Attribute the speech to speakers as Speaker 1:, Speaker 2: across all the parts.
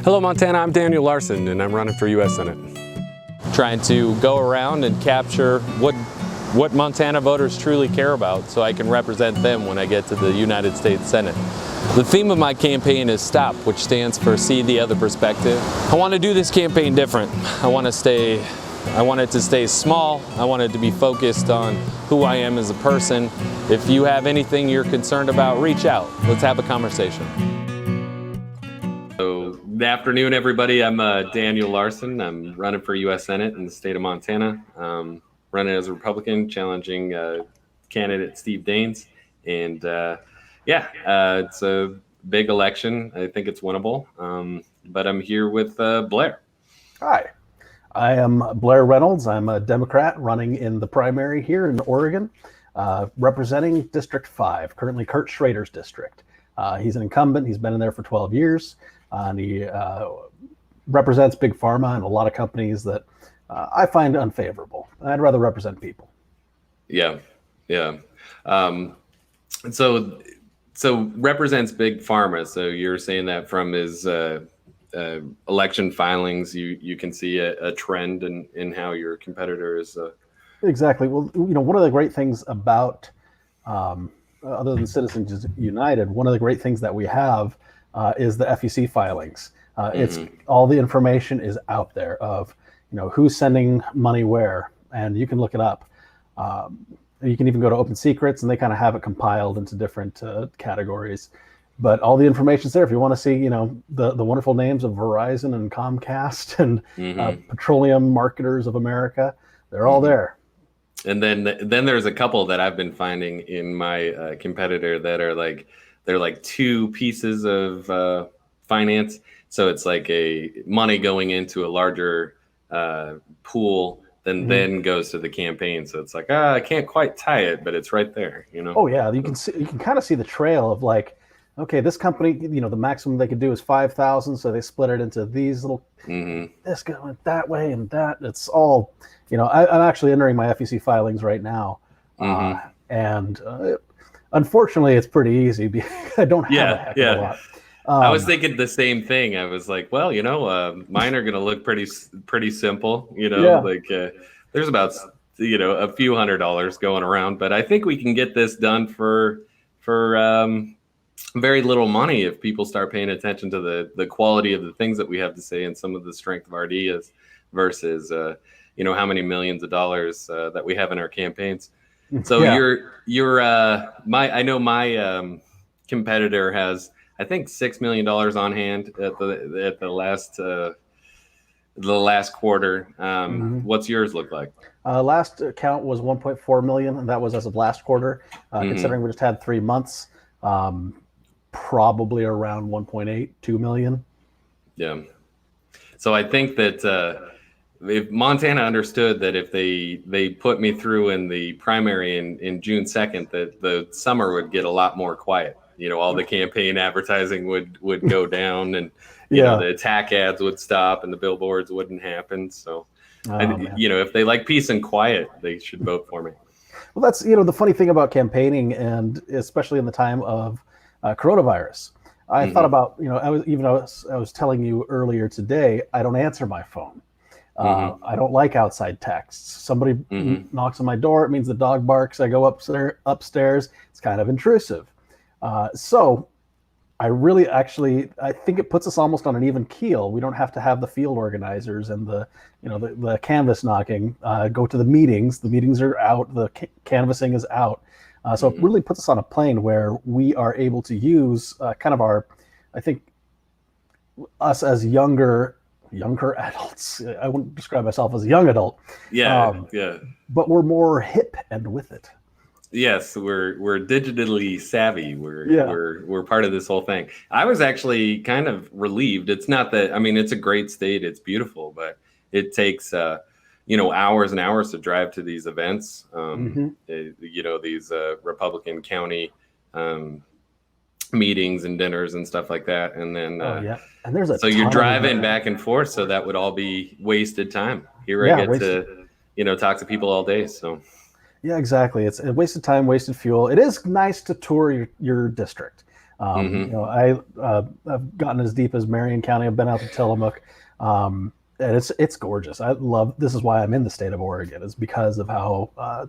Speaker 1: Hello, Montana. I'm Daniel Larson, and I'm running for U.S. Senate. Trying to go around and capture what Montana voters truly care about so I can represent them when I get to the United States Senate. The theme of my campaign is STOP, which stands for See the Other Perspective. I want to do this campaign different. I want it to stay small. I want it to be focused on who I am as a person. If you have anything you're concerned about, reach out. Let's have a conversation. So, good afternoon, everybody. I'm Daniel Larson. I'm running for U.S. Senate in the state of Montana. Running as a Republican, challenging candidate Steve Daines. And it's a big election. I think it's winnable. But I'm here with Blair.
Speaker 2: Hi. I am Blair Reynolds. I'm a Democrat running in the primary here in Oregon, representing District 5, currently Kurt Schrader's district. He's an incumbent. He's been in there for 12 years, and he represents Big Pharma and a lot of companies that I find unfavorable. I'd rather represent people.
Speaker 1: Yeah. So represents Big Pharma. So you're saying that from his election filings, you can see a trend in how your competitor is.
Speaker 2: Exactly. Well, one of the great things about, other than Citizens United, one of the great things that we have is the FEC filings. It's all the information is out there of, who's sending money where, and you can look it up. You can even go to Open Secrets, and they kind of have it compiled into different categories. But all the information's there if you want to see, the wonderful names of Verizon and Comcast and petroleum marketers of America. They're all there.
Speaker 1: And then there's a couple that I've been finding in my competitor that are they're like two pieces of finance. So it's like a money going into a larger pool then goes to the campaign. So it's like, I can't quite tie it, but it's right there,
Speaker 2: Oh yeah, you can kind of see the trail of okay, this company, the maximum they could do is 5,000, so they split it into these little, this going that way and that. It's all, I'm actually entering my FEC filings right now, and unfortunately, it's pretty easy because I don't have a heck of a lot.
Speaker 1: I was thinking the same thing. I was like, well, mine are going to look pretty simple. There's about a few $100s going around, but I think we can get this done for very little money if people start paying attention to the quality of the things that we have to say and some of the strength of our ideas versus how many millions of dollars that we have in our campaigans. So I know my competitor has, I think, $6 million on hand at the last quarter. What's yours look like?
Speaker 2: Last count was 1.4 million, and that was as of last quarter. Considering we just had 3 months, probably around 1.8, 2 million.
Speaker 1: Yeah. So I think that if Montana understood that if they put me through in the primary in June 2nd, that the summer would get a lot more quiet. All the campaign advertising would go down, and the attack ads would stop, and the billboards wouldn't happen. So, if they like peace and quiet, they should vote for me.
Speaker 2: Well, that's the funny thing about campaigning, and especially in the time of coronavirus. I thought about I was telling you earlier today, I don't answer my phone. I don't like outside texts. Somebody knocks on my door, it means the dog barks. I go upstairs. It's kind of intrusive. So I really I think it puts us almost on an even keel. We don't have to have the field organizers and the canvas knocking, go to the meetings. The meetings are out. The canvassing is out. So it really puts us on a plane where we are able to use I think us as younger adults. I wouldn't describe myself as a young adult. But we're more hip and with it.
Speaker 1: Yes, we're digitally savvy. We're part of this whole thing. I was actually kind of relieved. It's not that, it's a great state. It's beautiful, but it takes hours and hours to drive to these events. These Republican county meetings and dinners and stuff like that. And then
Speaker 2: and there's
Speaker 1: so you're driving back and forth, so that would all be wasted time. Here I get to talk to people all day. So
Speaker 2: yeah, exactly. It's a wasted time, wasted fuel. It is nice to tour your district.
Speaker 1: Mm-hmm.
Speaker 2: I've gotten as deep as Marion County. I've been out to Tillamook, and it's gorgeous. I love. This is why I'm in the state of Oregon. Is because of how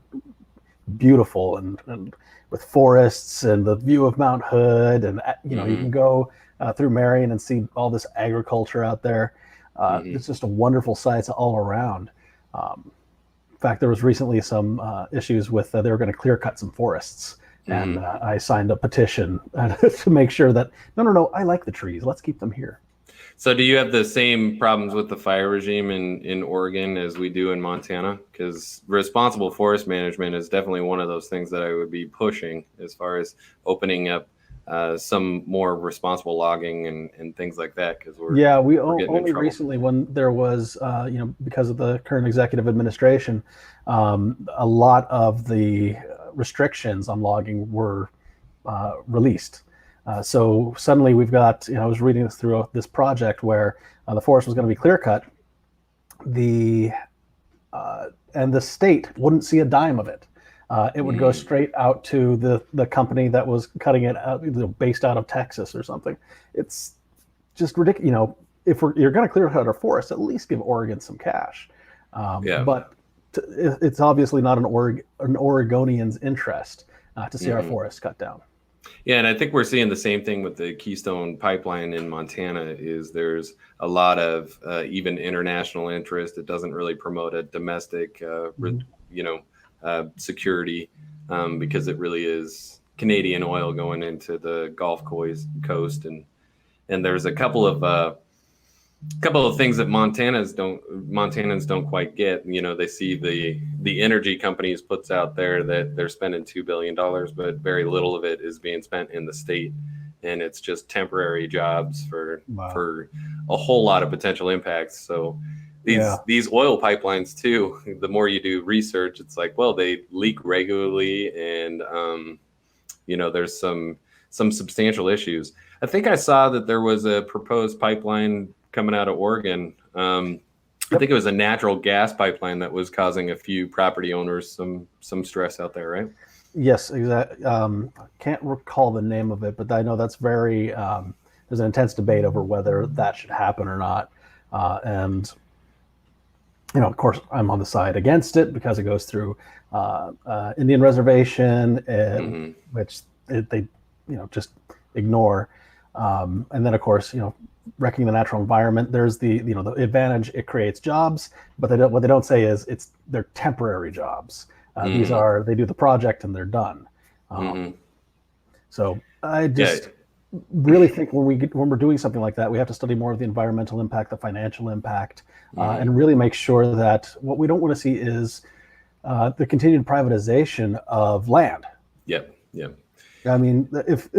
Speaker 2: beautiful and with forests and the view of Mount Hood, and you can go through Marion and see all this agriculture out there. It's just a wonderful sight all around. In fact, there was recently some issues with they were going to clear cut some forests, and I signed a petition to make sure that no, I like the trees. Let's keep them here.
Speaker 1: So do you have the same problems with the fire regime in Oregon as we do in Montana? Because responsible forest management is definitely one of those things that I would be pushing as far as opening up some more responsible logging and things like that. Because
Speaker 2: we only recently, when there was, because of the current executive administration, a lot of the restrictions on logging were released. So suddenly we've got, I was reading this through this project where the forest was going to be clear cut, and the state wouldn't see a dime of it. It would go straight out to the company that was cutting it out, based out of Texas or something. It's just ridiculous. If you're going to clear cut our forest, at least give Oregon some cash. But it's obviously not an Oregonian's interest to see our forests cut down.
Speaker 1: Yeah, and I think we're seeing the same thing with the Keystone Pipeline in Montana. Is there's a lot of even international interest. It doesn't really promote a domestic, security, because it really is Canadian oil going into the Gulf Coast, and there's a couple of things that Montanaans don't quite get. They see the energy companies puts out there that they're spending $2 billion, but very little of it is being spent in the state. And it's just temporary jobs for a whole lot of potential impacts. So these oil pipelines too, the more you do research, it's like, well, they leak regularly, and there's some substantial issues. I think I saw that there was a proposed pipeline coming out of Oregon. I think it was a natural gas pipeline that was causing a few property owners some stress out there, right?
Speaker 2: Yes, exactly. I can't recall the name of it, but I know that's very. There's an intense debate over whether that should happen or not, and of course, I'm on the side against it because it goes through Indian reservation, which they just ignore, and then of course wrecking the natural environment. There's the advantage, it creates jobs, but what they don't say is they're temporary jobs. These are, they do the project and they're done. So I just really think when we're doing something like that, we have to study more of the environmental impact, the financial impact, and really make sure that what we don't want to see is the continued privatization of land.
Speaker 1: Yep.
Speaker 2: I mean, if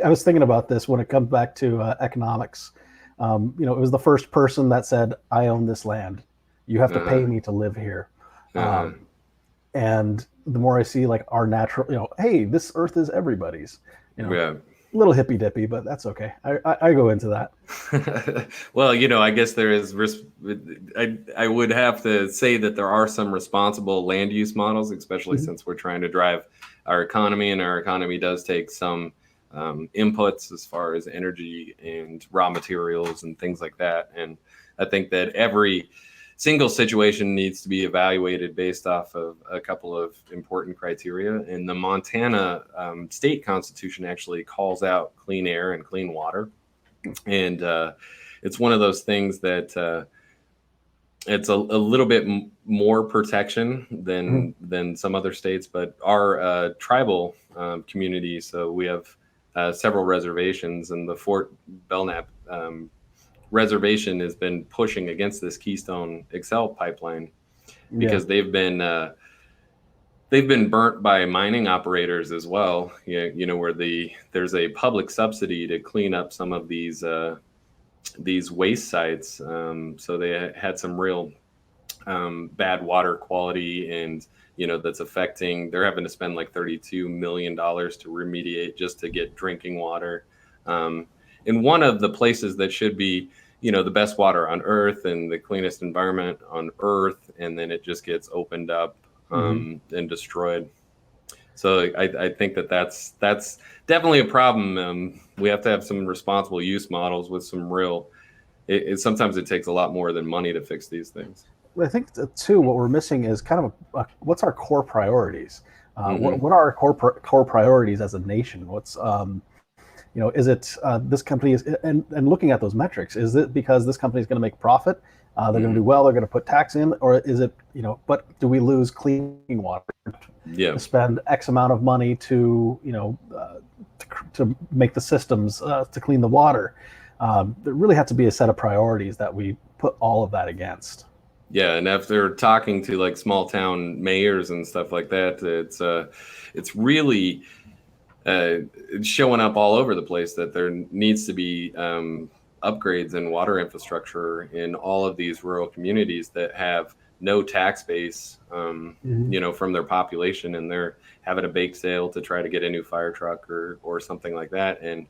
Speaker 2: I was thinking about this when it comes back to economics, it was the first person that said, "I own this land. You have to pay me to live here." And the more I see like our natural, hey, this earth is everybody's. A little hippy dippy, but that's okay. I go into that.
Speaker 1: Well, I guess there is I would have to say that there are some responsible land use models, especially since we're trying to drive our economy, and our economy does take some inputs as far as energy and raw materials and things like that. And I think that every single situation needs to be evaluated based off of a couple of important criteria. And the Montana state constitution actually calls out clean air and clean water. And it's one of those things that it's a little bit more protection than some other states, but our tribal community, so we have several reservations, and the Fort Belknap reservation has been pushing against this Keystone XL pipeline because they've been burnt by mining operators as well. Where there's a public subsidy to clean up some of these waste sites. So they had some real bad water quality, and that's affecting. They're having to spend like $32 million to remediate just to get drinking water. In one of the places that should be, the best water on earth and the cleanest environment on earth, and then it just gets opened up and destroyed. So I think that's definitely a problem. We have to have some responsible use models with some real. Sometimes it takes a lot more than money to fix these things.
Speaker 2: I think too, what we're missing is kind of what's our core priorities.
Speaker 1: Mm-hmm.
Speaker 2: What are our core priorities as a nation? What's is it this company is and looking at those metrics? Is it because this company is going to make profit? They're going to do well. They're going to put tax in, or is it But do we lose clean water?
Speaker 1: Yeah.
Speaker 2: To spend X amount of money to to make the systems to clean the water. There really has to be a set of priorities that we put all of that against.
Speaker 1: Yeah, and after talking to like small town mayors and stuff like that, it's really showing up all over the place that there needs to be upgrades in water infrastructure in all of these rural communities that have no tax base, from their population, and they're having a bake sale to try to get a new fire truck or something like that, and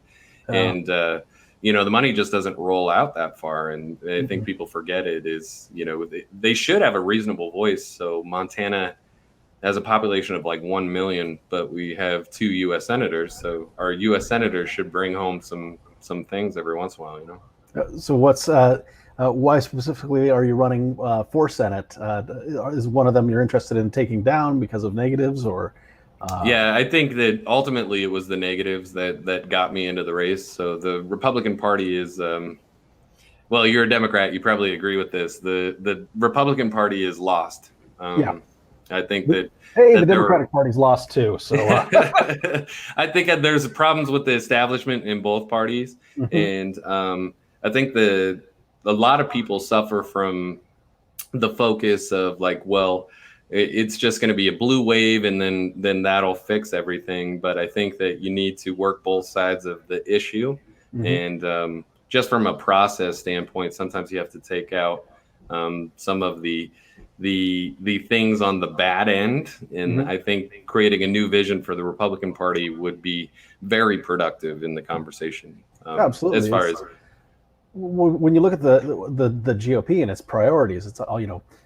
Speaker 1: the money just doesn't roll out that far, and I think people forget it is they should have a reasonable voice. So Montana has a population of like 1 million, but we have 2 U.S. senators, so our U.S. senators should bring home some things every once in a while.
Speaker 2: So why specifically are you running for Senate? Is one of them you're interested in taking down because of negatives, or?
Speaker 1: Yeah, I think that ultimately it was the negatives that got me into the race. So the Republican Party is, well, you're a Democrat, you probably agree with this. The Republican Party is lost. I think that
Speaker 2: the Democratic Party's lost too. So
Speaker 1: I think that there's problems with the establishment in both parties, and I think a lot of people suffer from the focus of like, well, it's just going to be a blue wave and then that'll fix everything. But I think that you need to work both sides of the issue, and just from a process standpoint, sometimes you have to take out some of the things on the bad end, and I think creating a new vision for the Republican Party would be very productive in the conversation.
Speaker 2: Absolutely.
Speaker 1: As far as
Speaker 2: when you look at the GOP and its priorities, it's all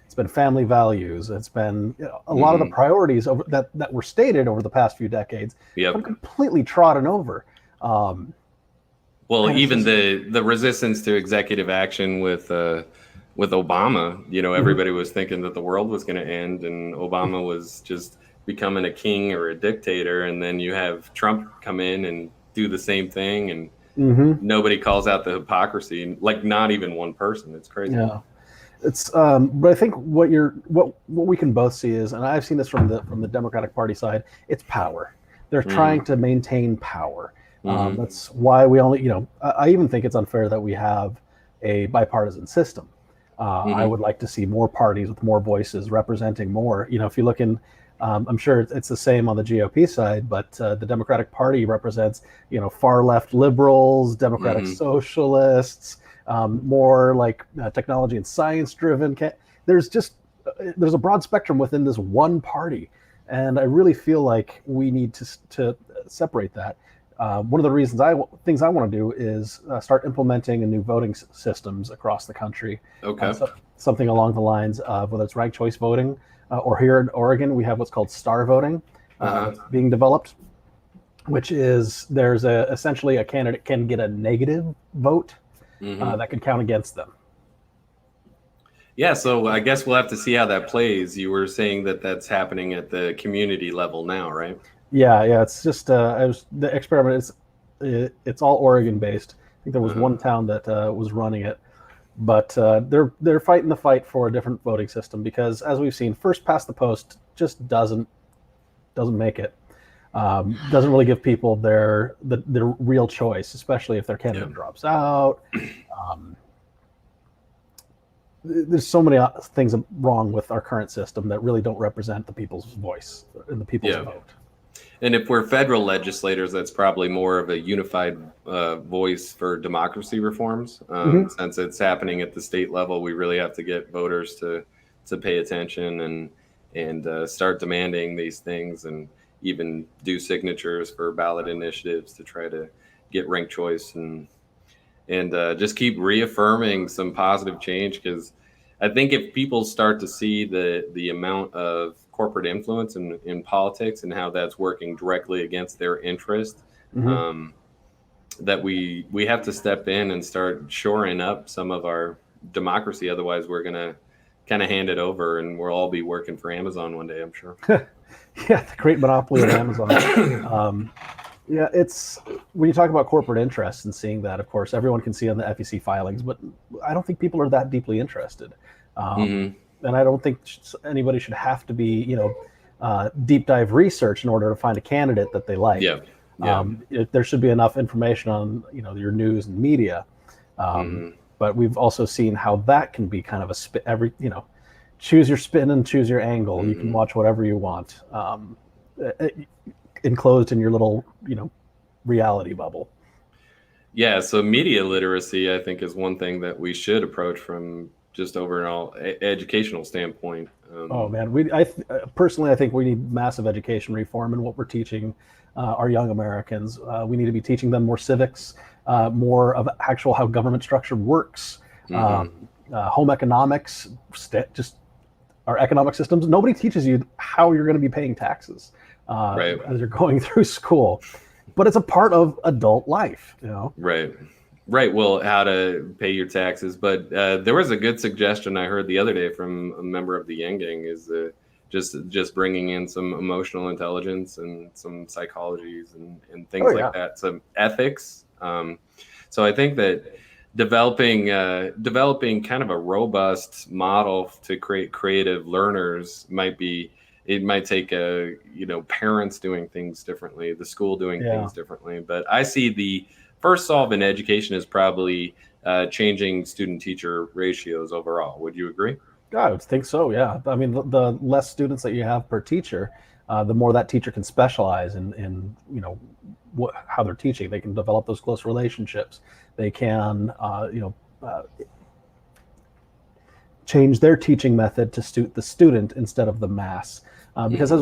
Speaker 2: it's been family values. It's been a lot of the priorities that were stated over the past few decades have been completely trodden over.
Speaker 1: Well, even the resistance to executive action with Obama, everybody was thinking that the world was going to end and Obama was just becoming a king or a dictator. And then you have Trump come in and do the same thing. And nobody calls out the hypocrisy, like not even one person. It's crazy.
Speaker 2: Yeah. It's but I think what we can both see is, and I've seen this from the Democratic Party side, it's power. They're trying to maintain power. That's why we only, I even think it's unfair that we have a bipartisan system. I would like to see more parties with more voices representing more. If you look in, I'm sure it's the same on the GOP side, but the Democratic Party represents, far left liberals, Democratic socialists, more like technology and science driven. There's a broad spectrum within this one party, and I really feel like we need to separate that. One of the things I want to do is start implementing a new voting systems across the country.
Speaker 1: Okay.
Speaker 2: Something along the lines of whether it's ranked choice voting, or here in Oregon we have what's called star voting being developed, which is essentially a candidate can get a negative vote that could count against them.
Speaker 1: Yeah, so I guess we'll have to see how that plays. You were saying that that's happening at the community level now, right?
Speaker 2: Yeah. It's just the experiment. It's all Oregon based. I think there was one town that was running it, but they're fighting the fight for a different voting system because, as we've seen, first past the post just doesn't make it. Doesn't really give people their real choice, especially if their candidate drops out. There's so many things wrong with our current system that really don't represent the people's voice and the people's vote.
Speaker 1: And if we're federal legislators, that's probably more of a unified voice for democracy reforms. Since it's happening at the state level, we really have to get voters to pay attention and start demanding these things, and even do signatures for ballot initiatives to try to get ranked choice and just keep reaffirming some positive change, because I think if people start to see the amount of corporate influence in politics and how that's working directly against their interest,
Speaker 2: Hmm.
Speaker 1: that we have to step in and start shoring up some of our democracy. Otherwise, we're gonna kind of hand it over, and we'll all be working for Amazon one day, I'm sure.
Speaker 2: Yeah, the great monopoly of Amazon. Yeah, it's when you talk about corporate interests and seeing that, of course, everyone can see on the FEC filings, but I don't think people are that deeply interested.
Speaker 1: Hmm.
Speaker 2: And I don't think anybody should have to be, deep dive research in order to find a candidate that they like.
Speaker 1: Yeah, yeah.
Speaker 2: There should be enough information on, your news and media.
Speaker 1: Hmm.
Speaker 2: But we've also seen how that can be kind of a choose your spin and choose your angle. You can
Speaker 1: Hmm.
Speaker 2: watch whatever you want. Enclosed in your little, reality bubble.
Speaker 1: Yeah, so media literacy, I think, is one thing that we should approach from just overall educational standpoint.
Speaker 2: Oh man, personally, I think we need massive education reform in what we're teaching our young Americans. We need to be teaching them more civics, more of actual how government structure works,
Speaker 1: Hmm.
Speaker 2: home economics, just our economic systems. Nobody teaches you how you're going to be paying taxes
Speaker 1: Right,
Speaker 2: as you're going through school, but it's a part of adult life.
Speaker 1: right, right. Well, how to pay your taxes. But there was a good suggestion I heard the other day from a member of the Yang Gang is just bringing in some emotional intelligence and some psychologies and
Speaker 2: Oh
Speaker 1: things
Speaker 2: yeah.
Speaker 1: like that, some ethics. So I think that developing kind of a robust model to create creative learners might be. It might take parents doing things differently, the school doing
Speaker 2: Yeah.
Speaker 1: things differently. But I see the first solve in education is probably changing student-teacher ratios overall. Would you agree?
Speaker 2: I would think so. Yeah. I mean, the less students that you have per teacher, the more that teacher can specialize in how they're teaching. They can develop those close relationships. They can, change their teaching method to suit the student instead of the mass. Because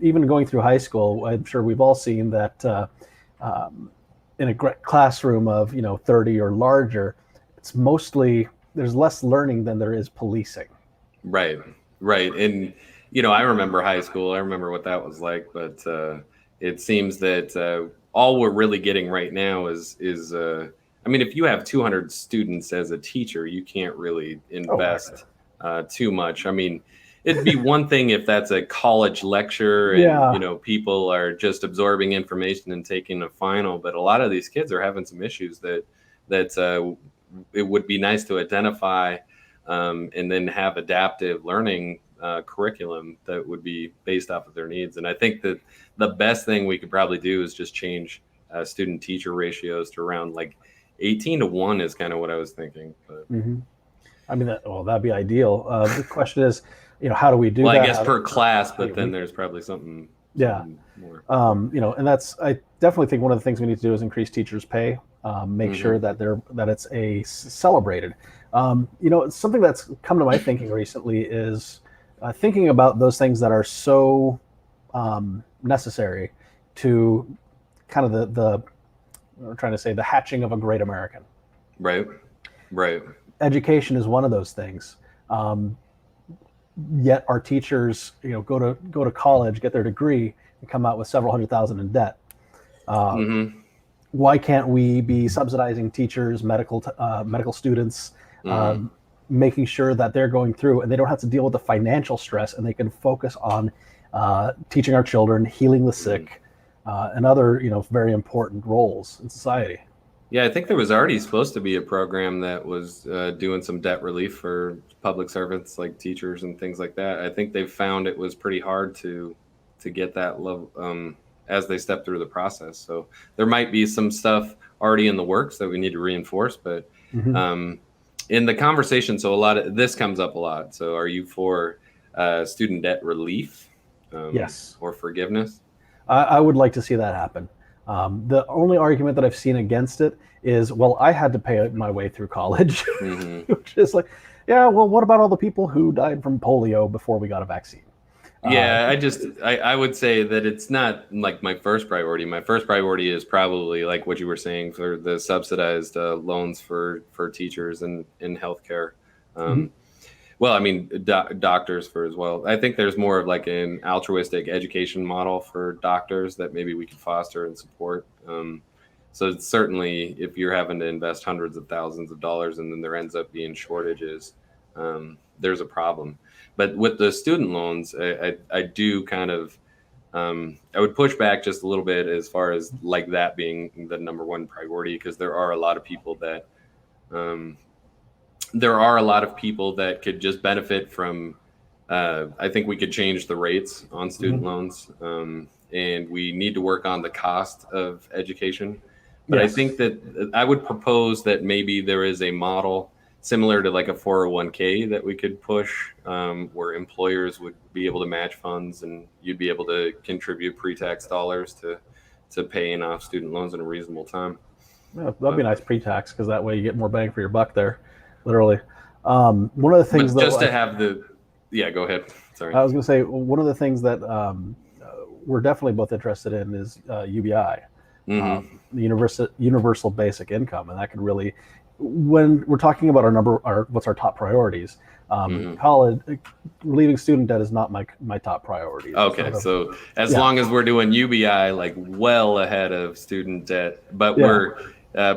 Speaker 2: even going through high school, I'm sure we've all seen that in a classroom of 30 or larger, it's mostly there's less learning than there is policing.
Speaker 1: Right, right. And I remember high school. I remember what that was like. But it seems that all we're really getting right now is if you have 200 students as a teacher, you can't really
Speaker 2: Oh heck.
Speaker 1: invest too much. It'd be one thing if that's a college lecture and
Speaker 2: Yeah.
Speaker 1: people are just absorbing information and taking a final. But a lot of these kids are having some issues that it would be nice to identify and then have adaptive learning curriculum that would be based off of their needs. And I think that the best thing we could probably do is just change student teacher ratios to around like 18-1 is kind of what I was thinking. But
Speaker 2: Hmm. I mean, that'd be ideal. The question is, how do we do
Speaker 1: well, I
Speaker 2: that?
Speaker 1: guess per class,
Speaker 2: Yeah,
Speaker 1: but then there's probably something
Speaker 2: yeah.
Speaker 1: more.
Speaker 2: And I definitely think one of the things we need to do is increase teachers' pay, make
Speaker 1: Hmm.
Speaker 2: sure that it's celebrated. Something that's come to my thinking recently is thinking about those things that are so necessary to kind of I'm trying to say the hatching of a great American.
Speaker 1: Right, right.
Speaker 2: Education is one of those things. Yet our teachers, go to college, get their degree, and come out with several $100,000 in debt.
Speaker 1: Hmm.
Speaker 2: Why can't we be subsidizing teachers, medical students,
Speaker 1: Hmm.
Speaker 2: making sure that they're going through and they don't have to deal with the financial stress, and they can focus on teaching our children, healing the sick, and other very important roles in society.
Speaker 1: Yeah, I think there was already supposed to be a program that was doing some debt relief for public servants like teachers and things like that. I think they found it was pretty hard to get that level as they step through the process. So there might be some stuff already in the works that we need to reinforce. But
Speaker 2: Hmm.
Speaker 1: um, in the conversation, so a lot of this comes up a lot. So are you for student debt relief
Speaker 2: Yes.
Speaker 1: or forgiveness?
Speaker 2: I would like to see that happen. The only argument that I've seen against it is, well, I had to pay my way through college,
Speaker 1: Hmm.
Speaker 2: which is like, yeah, well, what about all the people who died from polio before we got a vaccine?
Speaker 1: Yeah, I would say that it's not like my first priority. My first priority is probably like what you were saying for the subsidized loans for teachers and in healthcare.
Speaker 2: Mhm.
Speaker 1: Um, Well, I mean, doctors for as well. I think there's more of like an altruistic education model for doctors that maybe we could foster and support. So it's certainly, if you're having to invest hundreds of thousands of dollars and then there ends up being shortages, there's a problem. But with the student loans, I do kind of, I would push back just a little bit as far as like that being the number one priority, because there are a lot of people that, could just benefit from. I think we could change the rates on student loans, and we need to work on the cost of education. But I think that I would propose that maybe there is a model similar to like a 401k that we could push, where employers would be able to match funds and you'd be able to contribute pre-tax dollars to paying off student loans in a reasonable time.
Speaker 2: Yeah, that'd be nice pre-tax, because that way you get more bang for your buck there, literally. One of the things
Speaker 1: just to have the, yeah, go ahead. Sorry.
Speaker 2: I was going to say, one of the things that we're definitely both interested in is UBI, the universal basic income, and that could really, when we're talking about what's our top priorities, college, relieving student debt is not my top priority.
Speaker 1: Okay, so as long as we're doing UBI like well ahead of student debt, but we're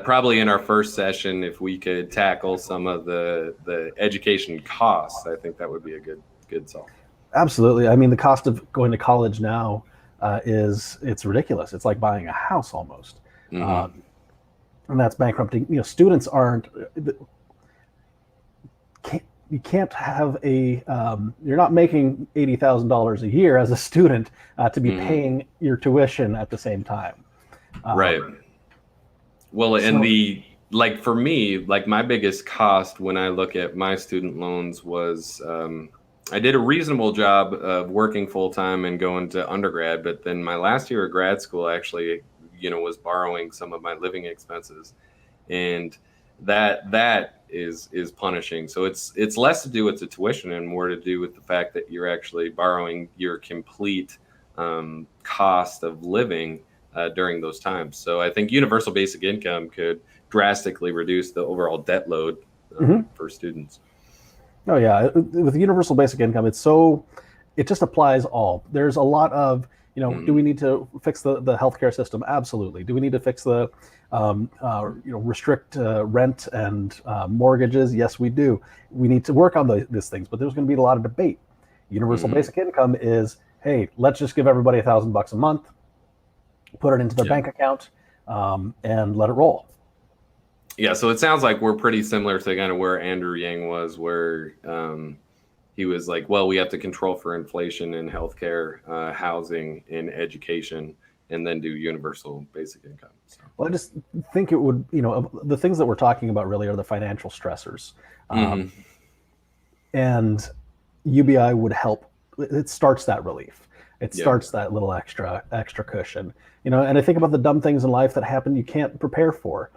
Speaker 1: probably in our first session, if we could tackle some of the education costs, I think that would be a good solve.
Speaker 2: Absolutely. I mean, the cost of going to college now it's ridiculous. It's like buying a house almost. And that's bankrupting. You know, students you can't have you're not making $80,000 a year as a student to be paying your tuition at the same time.
Speaker 1: Right. Well, and like for me, like my biggest cost when I look at my student loans was, I did a reasonable job of working full time and going to undergrad, but then my last year of grad school actually, was borrowing some of my living expenses, and that is punishing. So it's less to do with the tuition and more to do with the fact that you're actually borrowing your complete cost of living during those times. So I think universal basic income could drastically reduce the overall debt load for students.
Speaker 2: Oh yeah, with universal basic income, it just applies all. There's a lot of, do we need to fix the healthcare system? Absolutely. Do we need to fix the, restrict rent and mortgages? Yes, we do. We need to work on these things, but there's going to be a lot of debate. Universal basic income is, hey, let's just give everybody $1,000 a month, put it into their bank account, and let it roll.
Speaker 1: Yeah, so it sounds like we're pretty similar to kind of where Andrew Yang was, where he was like, well, we have to control for inflation in healthcare, housing, and education, and then do universal basic income. So.
Speaker 2: Well, I just think it would, the things that we're talking about really are the financial stressors. And UBI would help. It starts that relief. It starts that little extra cushion. And I think about the dumb things in life that happen you can't prepare for.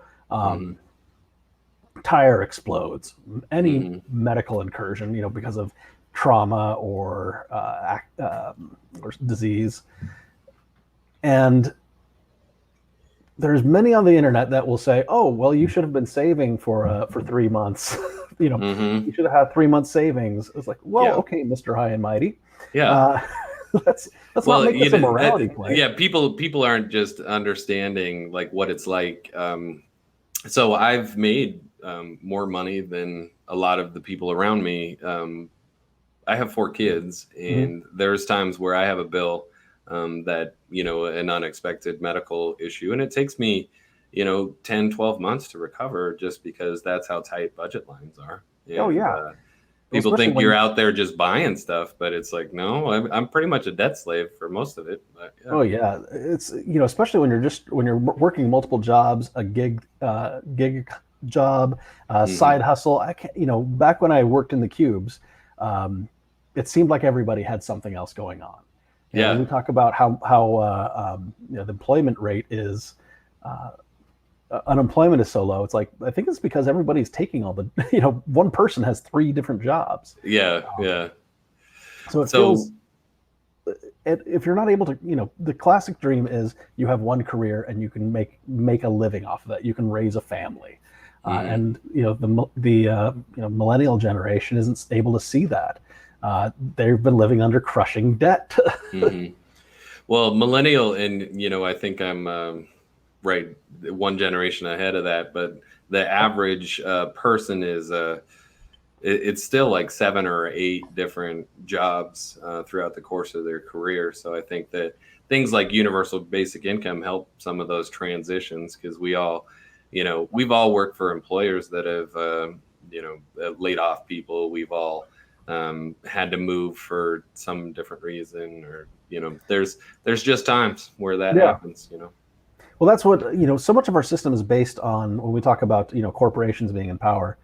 Speaker 2: Tire explodes, any medical incursion, because of trauma or disease. And there's many on the internet that will say, oh, well, you should have been saving for 3 months. You should have had 3 months savings. It's like, well, okay, Mr. High and Mighty.
Speaker 1: Yeah.
Speaker 2: Let's not make this a morality play.
Speaker 1: Yeah, people aren't just understanding like what it's like. So I've made more money than a lot of the people around me. I have 4 kids, and there's times where I have a bill that, an unexpected medical issue, and it takes me, 10, 12 months to recover just because that's how tight budget lines are. And, people think you're out there just buying stuff, but it's like, no, I'm pretty much a debt slave for most of it. But, yeah.
Speaker 2: Oh yeah, it's especially when you're working multiple jobs, a gig job, side hustle. I can't, back when I worked in the cubes, it seemed like everybody had something else going on. We talk about how the employment rate is. Unemployment is so low. It's like, I think it's because everybody's taking all the, one person has 3 different jobs. So it feels, if you're not able to, the classic dream is you have one career and you can make a living off of that. You can raise a family. And millennial generation isn't able to see that. They've been living under crushing debt.
Speaker 1: Mm-hmm. Well, millennial, and I think I'm right one generation ahead of that, but the average person is it's still like 7 or 8 different jobs throughout the course of their career. So I think that things like universal basic income help some of those transitions, because we've all worked for employers that have laid off people. We've all had to move for some different reason, or there's just times where that happens.
Speaker 2: Well, that's what so much of our system is based on. When we talk about corporations being in power,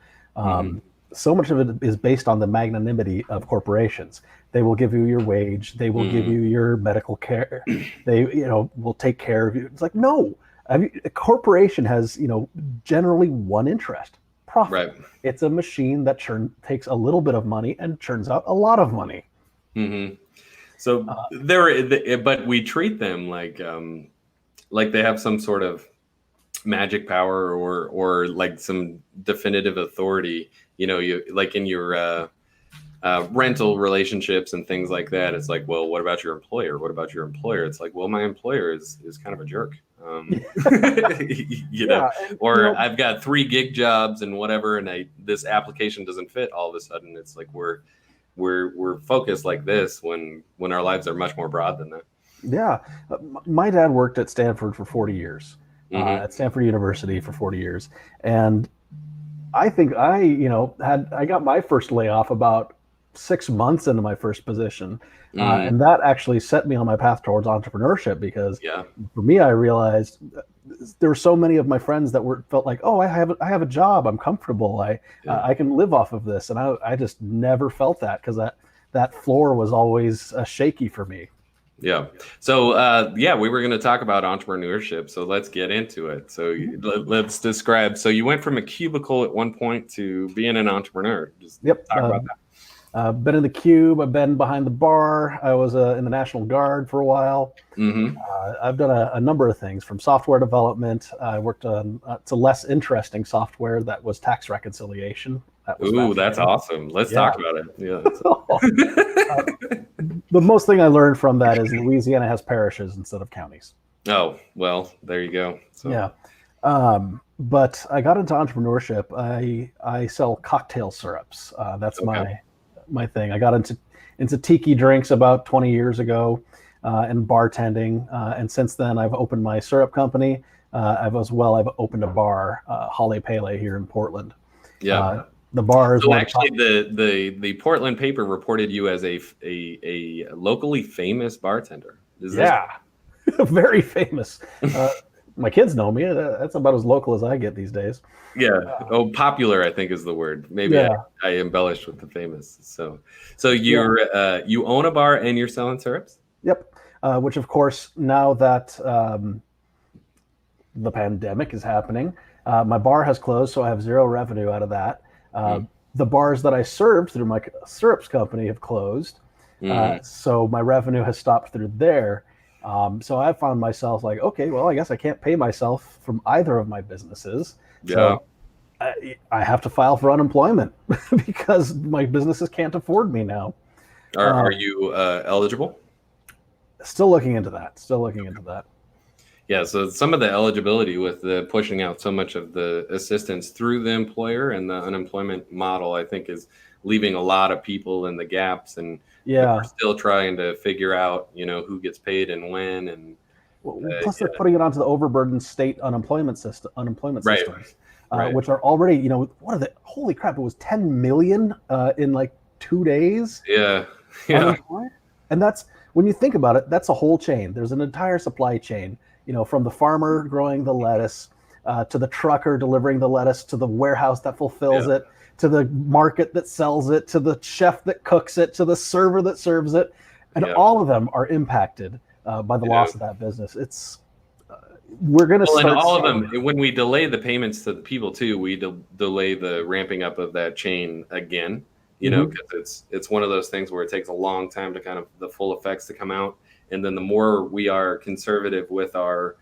Speaker 2: so much of it is based on the magnanimity of corporations. They will give you your wage. They will give you your medical care. They will take care of you. It's like, no, a corporation has generally one interest: profit.
Speaker 1: Right.
Speaker 2: It's a machine that takes a little bit of money and churns out a lot of money.
Speaker 1: Mm-hmm. So but we treat them like they have some sort of magic power or like some definitive authority. You like in your rental relationships and things like that. It's like, well, what about your employer? What about your employer? It's like, well, my employer is kind of a jerk. I've got 3 gig jobs and whatever, and this application doesn't fit. All of a sudden, it's like we're focused like this when our lives are much more broad than that.
Speaker 2: Yeah, my dad worked at Stanford for 40 years, at Stanford University for 40 years, and I think I got my first layoff about 6 months into my first position, and that actually set me on my path towards entrepreneurship, because for me, I realized there were so many of my friends that felt like, oh, I have a job, I'm comfortable, I can live off of this, and I just never felt that, because that floor was always shaky for me.
Speaker 1: Yeah. So, we were going to talk about entrepreneurship. So let's get into it. So let's describe. So you went from a cubicle at one point to being an entrepreneur. Just talk about that.
Speaker 2: I've been in the cube. I've been behind the bar. I was in the National Guard for a while. I've done a number of things, from software development. I worked on it's a less interesting software that was tax reconciliation.
Speaker 1: That's awesome. Let's talk about it. Yeah.
Speaker 2: The most thing I learned from that is Louisiana has parishes instead of counties.
Speaker 1: Oh, well, there you go. So.
Speaker 2: Yeah. But I got into entrepreneurship. I sell cocktail syrups. That's my thing. I got into tiki drinks about 20 years ago, and bartending. And since then, I've opened my syrup company. I've opened a bar, Holly Pele, here in Portland.
Speaker 1: Yeah.
Speaker 2: The bar is
Speaker 1: actually the Portland paper reported you as a locally famous bartender.
Speaker 2: Very famous. My kids know me. That's about as local as I get these days.
Speaker 1: Yeah. Popular, I think, is the word. Maybe I embellished with the famous. So you own a bar and you're selling syrups? Yep.
Speaker 2: Which, of course, now that the pandemic is happening, my bar has closed, so I have zero revenue out of that. The bars that I served through my syrups company have closed, so my revenue has stopped through there. So I found myself like, okay, well, I guess I can't pay myself from either of my businesses. So I have to file for unemployment because my businesses can't afford me now.
Speaker 1: Are you eligible?
Speaker 2: Still looking into that.
Speaker 1: Yeah, so some of the eligibility with the pushing out so much of the assistance through the employer and the unemployment model, I think, is leaving a lot of people in the gaps, and we're still trying to figure out, who gets paid and when. And
Speaker 2: plus, they're putting it onto the overburdened state unemployment systems, which are already, holy crap! It was 10 million in like 2 days.
Speaker 1: Yeah.
Speaker 2: And that's, when you think about it, that's a whole chain. There's an entire supply chain. From the farmer growing the lettuce, to the trucker delivering the lettuce, to the warehouse that fulfills it, to the market that sells it, to the chef that cooks it, to the server that serves it. And all of them are impacted by the loss of that business. We're going to start.
Speaker 1: And all of them, when we delay the payments to the people too, we delay the ramping up of that chain again, because it's one of those things where it takes a long time to kind of the full effects to come out. And then the more we are conservative with our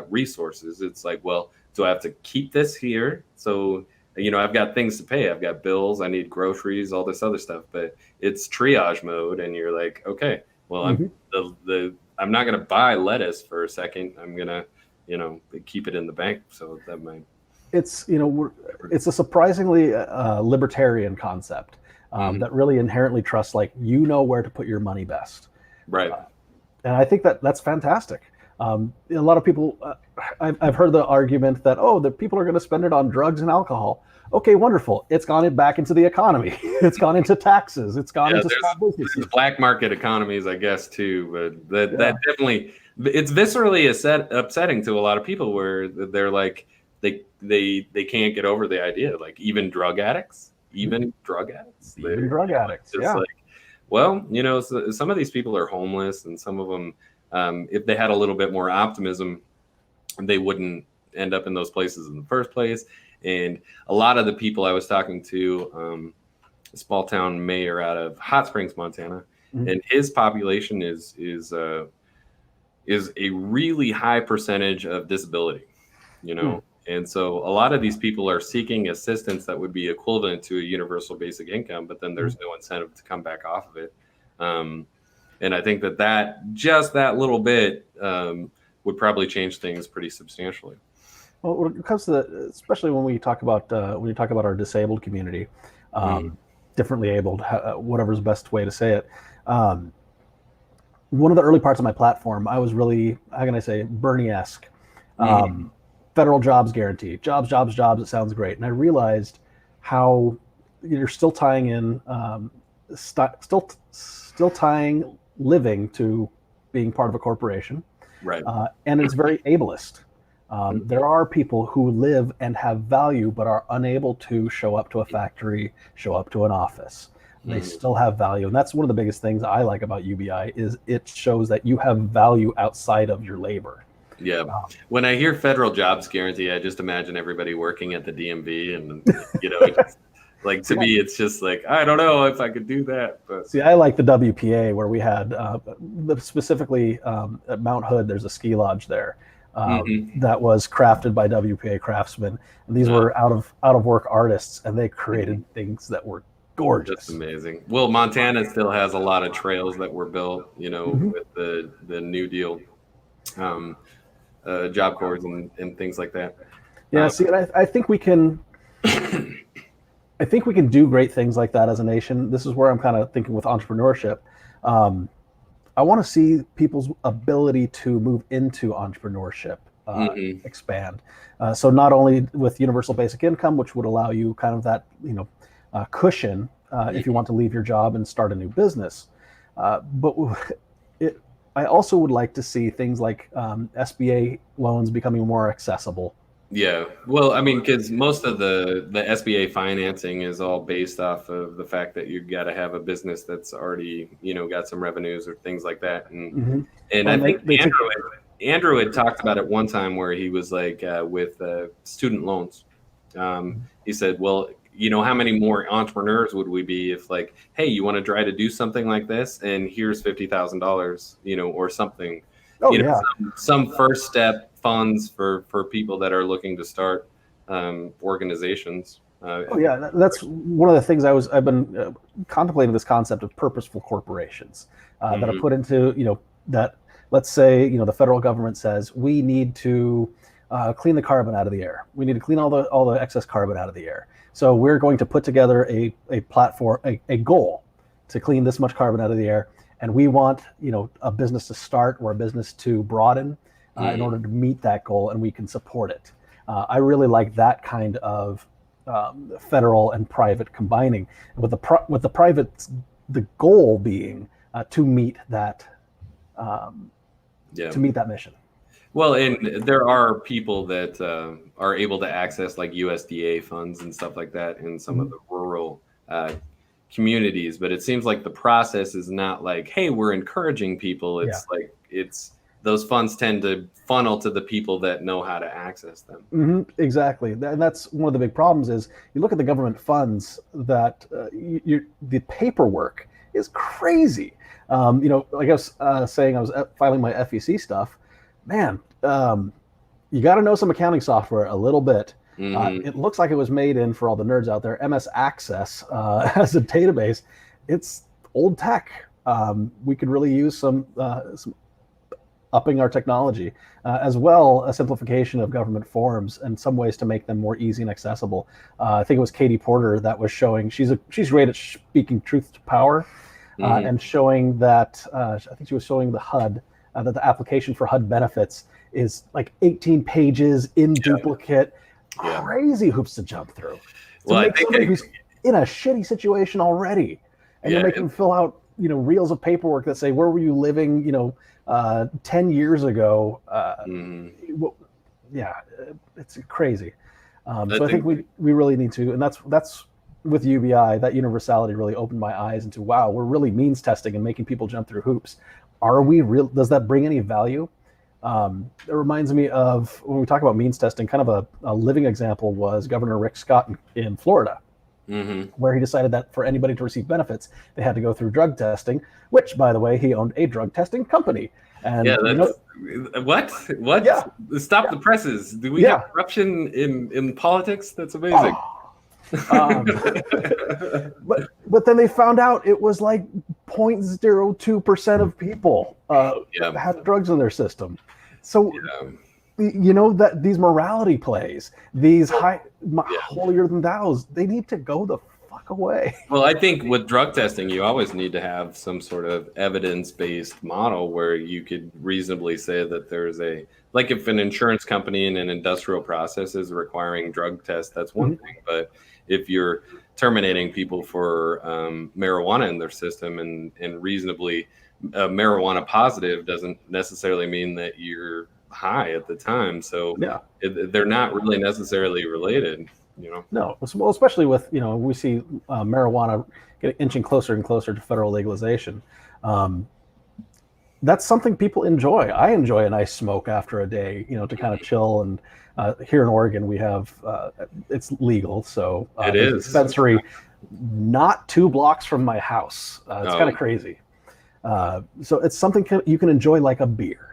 Speaker 1: resources, it's like, well,
Speaker 3: do I have to keep this here? So, I've got things to pay. I've got bills. I need groceries, all this other stuff. But it's triage mode, and you're like, okay, well, I'm not going to buy lettuce for a second. I'm going to, keep it in the bank. So that might.
Speaker 2: It's it's a surprisingly libertarian concept that really inherently trusts where to put your money best.
Speaker 3: Right.
Speaker 2: And I think that's fantastic. A lot of people, I've heard the argument that, the people are going to spend it on drugs and alcohol. Okay, wonderful. It's gone back into the economy. It's gone into taxes. It's gone into small businesses.
Speaker 3: There's black market economies, I guess, too. But that definitely, it's viscerally upsetting to a lot of people where they're like, they can't get over the idea. Like even drug addicts.
Speaker 2: Even drug addicts.
Speaker 3: It's like, well, some of these people are homeless, and some of them, if they had a little bit more optimism, they wouldn't end up in those places in the first place. And a lot of the people I was talking to, a small town mayor out of Hot Springs, Montana, and his population is a really high percentage of disability, And so a lot of these people are seeking assistance that would be equivalent to a universal basic income, but then there's no incentive to come back off of it. And I think that little bit would probably change things pretty substantially.
Speaker 2: Well, when it comes to especially when you talk about our disabled community, differently abled, whatever's the best way to say it. One of the early parts of my platform, I was really, how can I say, Bernie-esque. Federal jobs guarantee, jobs. It sounds great. And I realized how you're still tying in, still tying living to being part of a corporation.
Speaker 3: Right.
Speaker 2: And it's very ableist. There are people who live and have value, but are unable to show up to a factory, show up to an office. They still have value. And that's one of the biggest things I like about UBI is it shows that you have value outside of your labor.
Speaker 3: Yeah. When I hear federal jobs guarantee, I just imagine everybody working at the DMV and, like to me, it's just like, I don't know if I could do that. But
Speaker 2: see, I like the WPA where we had specifically at Mount Hood, there's a ski lodge there that was crafted by WPA craftsmen. And these were out of work artists, and they created things that were gorgeous.
Speaker 3: That's amazing. Well, Montana still has a lot of trails that were built, with the New Deal. Job corps and things like that.
Speaker 2: Yeah, see, I think we can. I think we can do great things like that as a nation. This is where I'm kind of thinking with entrepreneurship. I want to see people's ability to move into entrepreneurship expand. So not only with universal basic income, which would allow you kind of that cushion if you want to leave your job and start a new business, but I also would like to see things like SBA loans becoming more accessible.
Speaker 3: Yeah, well, I mean, because most of the SBA financing is all based off of the fact that you've got to have a business that's already, got some revenues or things like that. And I think Andrew had talked about it one time where he was like, with student loans, he said, well, how many more entrepreneurs would we be if like, hey, you want to try to do something like this and here's $50,000, or something, some first step funds for people that are looking to start organizations.
Speaker 2: That's one of the things I've been contemplating, this concept of purposeful corporations that are put into, that let's say, the federal government says we need to clean the carbon out of the air. We need to clean all the excess carbon out of the air. So we're going to put together a platform, a goal to clean this much carbon out of the air. And we want, a business to start or a business to broaden in order to meet that goal, and we can support it. I really like that kind of federal and private combining, with the private, the goal being to meet that mission.
Speaker 3: Well, and there are people that are able to access like USDA funds and stuff like that in some of the rural communities, but it seems like the process is not like, hey, we're encouraging people. It's like those funds tend to funnel to the people that know how to access them.
Speaker 2: Exactly, and that's one of the big problems. Is you look at the government funds that the paperwork is crazy. Like I was saying, I was filing my FEC stuff. Man, you got to know some accounting software a little bit.
Speaker 3: Mm-hmm.
Speaker 2: It looks like it was made in, for all the nerds out there, MS Access as a database. It's old tech. We could really use some upping our technology, as well a simplification of government forms and some ways to make them more easy and accessible. I think it was Katie Porter that was showing, she's great at speaking truth to power, and showing that, I think she was showing the HUD, that the application for HUD benefits is like 18 pages in duplicate, crazy hoops to jump through.
Speaker 3: Well,
Speaker 2: make somebody who's in a shitty situation already, and you're making them fill out, reels of paperwork that say, where were you living, 10 years ago? It's crazy. So I think we really need to, and that's with UBI, that universality really opened my eyes into, wow, we're really means testing and making people jump through hoops. Are we real? Does that bring any value? It reminds me of, when we talk about means testing, kind of a living example was Governor Rick Scott in Florida, where he decided that for anybody to receive benefits, they had to go through drug testing, which, by the way, he owned a drug testing company. And
Speaker 3: what? Yeah. Stop the presses. Do we have corruption in politics? That's amazing.
Speaker 2: But then they found out it was like 0.02% of people had drugs in their system. So that these morality plays, these holier than thous, they need to go the fuck away.
Speaker 3: Well, I think with drug testing, you always need to have some sort of evidence-based model where you could reasonably say that there's like if an insurance company in an industrial process is requiring drug tests, that's one thing. But if you're terminating people for marijuana in their system and reasonably marijuana positive doesn't necessarily mean that you're high at the time. So they're not really necessarily related.
Speaker 2: No, well, especially with, we see marijuana inching closer and closer to federal legalization. That's something people enjoy. I enjoy a nice smoke after a day, to kind of chill. And here in Oregon, we have, it's legal. So
Speaker 3: it is a
Speaker 2: dispensary not 2 blocks from my house. It's kind of crazy. So it's something you can enjoy like a beer.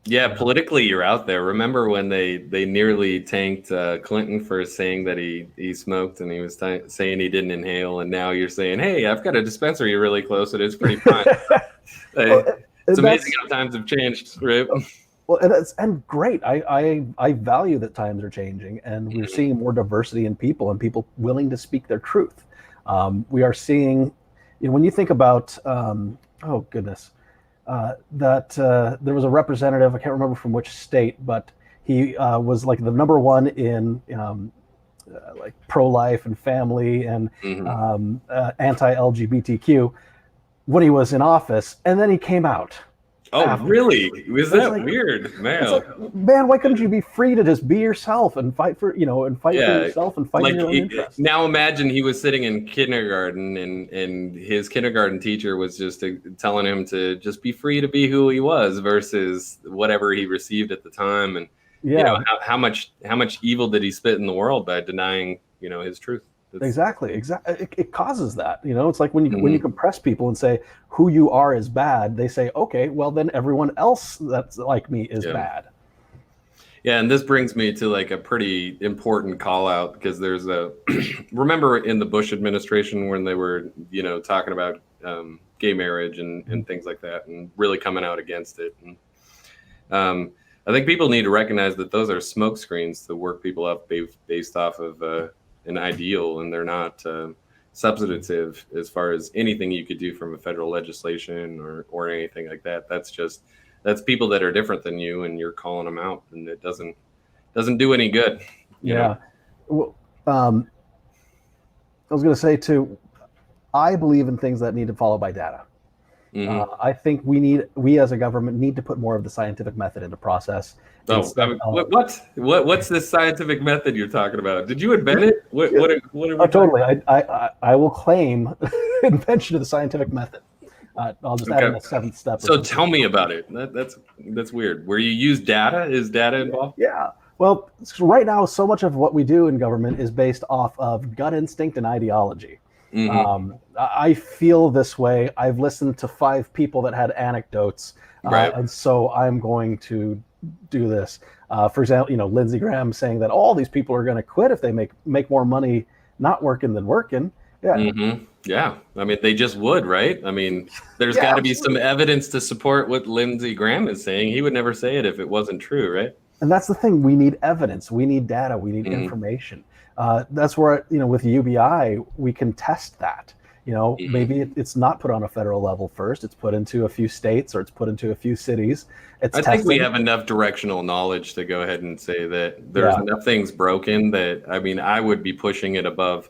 Speaker 3: Yeah, politically, you're out there. Remember when they nearly tanked Clinton for saying that he smoked and he was saying he didn't inhale, and now you're saying, hey, I've got a dispensary really close and it's pretty fun. It's amazing how times have changed, right?
Speaker 2: Well, and great. I value that times are changing, and we're seeing more diversity in people and people willing to speak their truth. We are seeing, when you think about, that there was a representative, I can't remember from which state, but he was like the number one in like pro-life and family and anti-LGBTQ when he was in office, and then he came out.
Speaker 3: Oh, after. Really? Was that
Speaker 2: like,
Speaker 3: weird, man?
Speaker 2: Like, man, why couldn't you be free to just be yourself and fight for, for yourself and fight for your own interests?
Speaker 3: Now imagine he was sitting in kindergarten and his kindergarten teacher was just telling him to just be free to be who he was versus whatever he received at the time. And how much evil did he spit in the world by denying, his truth?
Speaker 2: Exactly. It causes that, it's like when you compress people and say who you are is bad, they say, okay, well then everyone else that's like me is bad.
Speaker 3: Yeah. And this brings me to like a pretty important call out, because there's remember in the Bush administration when they were, talking about gay marriage and things like that and really coming out against it. And I think people need to recognize that those are smoke screens to work people up based off of an ideal, and they're not substantive as far as anything you could do from a federal legislation or anything like that. That's people that are different than you, and you're calling them out, and it doesn't do any good. You know?
Speaker 2: Well, I was going to say too, I believe in things that need to follow by data. I think we as a government need to put more of the scientific method into process.
Speaker 3: What's this scientific method you're talking about? Did you invent it? What are we
Speaker 2: totally. I will claim invention of the scientific method. I'll just add in a 7th step.
Speaker 3: So tell me about it. That's weird. Where you use data? Is data involved?
Speaker 2: Yeah. Well, right now, so much of what we do in government is based off of gut instinct and ideology. I feel this way. I've listened to 5 people that had anecdotes, and so I'm going to do this. For example, Lindsey Graham saying that all these people are going to quit if they make more money not working than working. Yeah.
Speaker 3: Mm-hmm. Yeah. I mean, they just would, right? I mean, there's
Speaker 2: Yeah,
Speaker 3: got to be
Speaker 2: absolutely.
Speaker 3: some evidence to support what Lindsey Graham is saying. He would never say it if it wasn't true, right?
Speaker 2: And that's the thing. We need evidence. We need data. We need
Speaker 3: Mm-hmm.
Speaker 2: information. That's where, with UBI, we can test that.
Speaker 3: Mm-hmm.
Speaker 2: Maybe it's not put on a federal level first. It's put into a few states, or it's put into a few cities. It's
Speaker 3: I think we
Speaker 2: tested.
Speaker 3: have enough directional knowledge to go ahead and say that there's
Speaker 2: Yeah.
Speaker 3: enough things broken that, I mean, I would be pushing it above,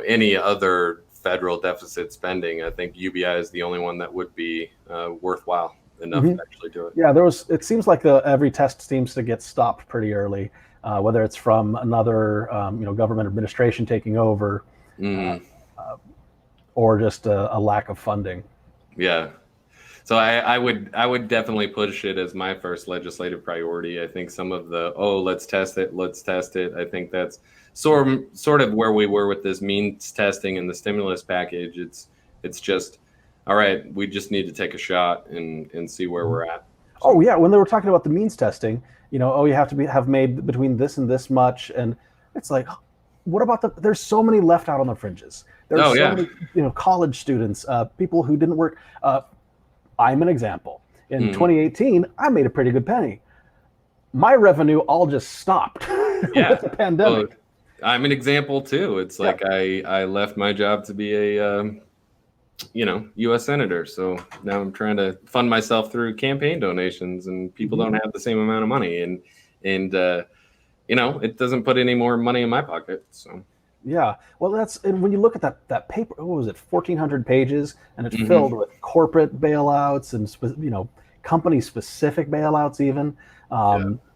Speaker 3: any other federal deficit spending. I think UBI is the only one that would be worthwhile enough to actually do it.
Speaker 2: Yeah, it seems like every test seems to get stopped pretty early, whether it's from another, government administration taking over, or just a lack of funding.
Speaker 3: Yeah. So I would definitely push it as my first legislative priority. I think some of the, let's test it. I think that's sort of where we were with this means testing and the stimulus package. It's just, all right, we just need to take a shot and see where we're at. So.
Speaker 2: Oh yeah, when they were talking about the means testing, you have to have made between this and this much, and it's like, what about there's so many left out on the fringes. There's many, college students, people who didn't work. I'm an example. In 2018, I made a pretty good penny. My revenue all just stopped with the pandemic.
Speaker 3: Well, I'm an example too. It's like I left my job to be a U.S. senator. So now I'm trying to fund myself through campaign donations, and people don't have the same amount of money, and it doesn't put any more money in my pocket. So.
Speaker 2: Yeah, well, and when you look at that paper, what was it, 1,400 pages, and it's filled with corporate bailouts and company-specific bailouts even.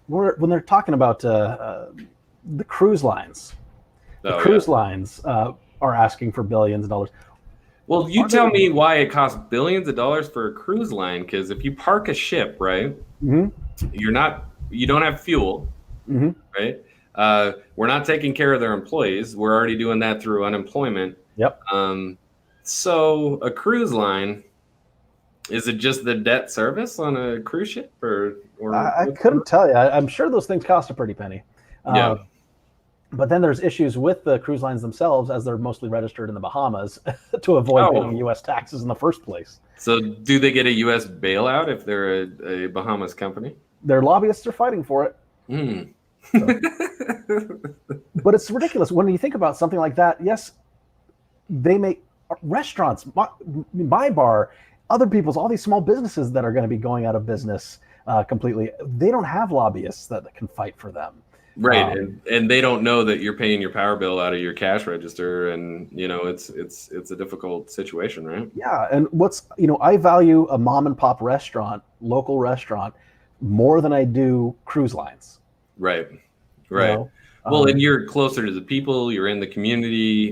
Speaker 2: When they're talking about the cruise lines, lines are asking for billions of dollars.
Speaker 3: Well, you tell me why it costs billions of dollars for a cruise line, because if you park a ship, right, you don't have fuel, right? We're not taking care of their employees. We're already doing that through unemployment.
Speaker 2: Yep.
Speaker 3: So a cruise line, is it just the debt service on a cruise ship, or
Speaker 2: I couldn't tell you. I'm sure those things cost a pretty penny. But then there's issues with the cruise lines themselves, as they're mostly registered in the Bahamas to avoid paying U.S. taxes in the first place. So
Speaker 3: do they get a U.S. bailout if they're a Bahamas company?
Speaker 2: Their lobbyists are fighting for it. But it's ridiculous when you think about something like that. Yes, they make restaurants, my bar, other people's, all these small businesses that are going to be going out of business completely. They don't have lobbyists that can fight for them.
Speaker 3: Right, and they don't know that you're paying your power bill out of your cash register, and it's a difficult situation, right?
Speaker 2: Yeah, and I value a mom and pop restaurant, local restaurant, more than I do cruise lines.
Speaker 3: Right. Well, and you're closer to the people. You're in the community.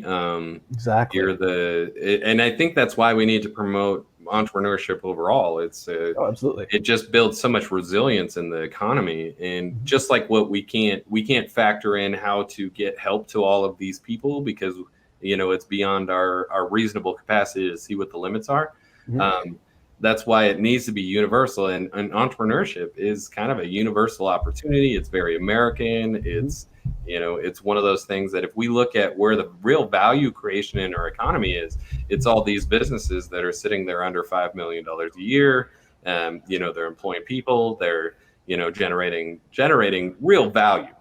Speaker 2: Exactly.
Speaker 3: And I think that's why we need to promote entrepreneurship overall.
Speaker 2: Absolutely.
Speaker 3: It just builds so much resilience in the economy, and just like what we can't factor in how to get help to all of these people, because it's beyond our reasonable capacity to see what the limits are. That's why it needs to be universal, and entrepreneurship is kind of a universal opportunity. It's very American. It's one of those things that if we look at where the real value creation in our economy is, it's all these businesses that are sitting there under $5 million a year. They're employing people. They're generating real value.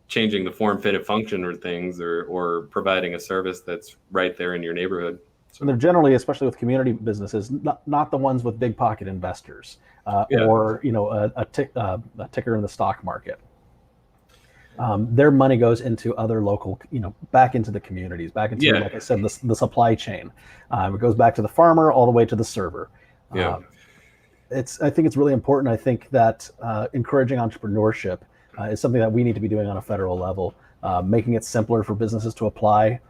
Speaker 3: Changing the form, fit, and function or things, or providing a service that's right there in your neighborhood.
Speaker 2: So they're generally, especially with community businesses, not the ones with big pocket investors or a ticker in the stock market. Their money goes into other local, back into the communities, back into, like I said, the supply chain. It goes back to the farmer all the way to the server. I think it's really important. I think that encouraging entrepreneurship is something that we need to be doing on a federal level, making it simpler for businesses to apply.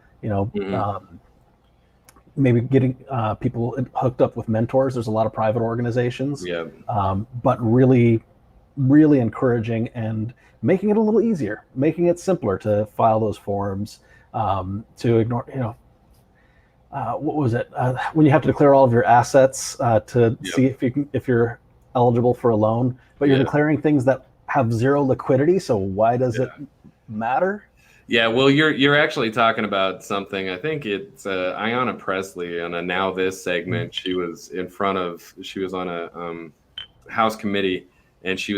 Speaker 2: Maybe getting people hooked up with mentors. There's a lot of private organizations, but really, really encouraging and making it a little easier, making it simpler to file those forms, to ignore, what was it? When you have to declare all of your assets to see if you're eligible for a loan, but you're declaring things that have zero liquidity. So why does it matter?
Speaker 3: Yeah, well, you're actually talking about something. I think it's Ayanna Pressley on a Now This segment. She was on a House committee, and she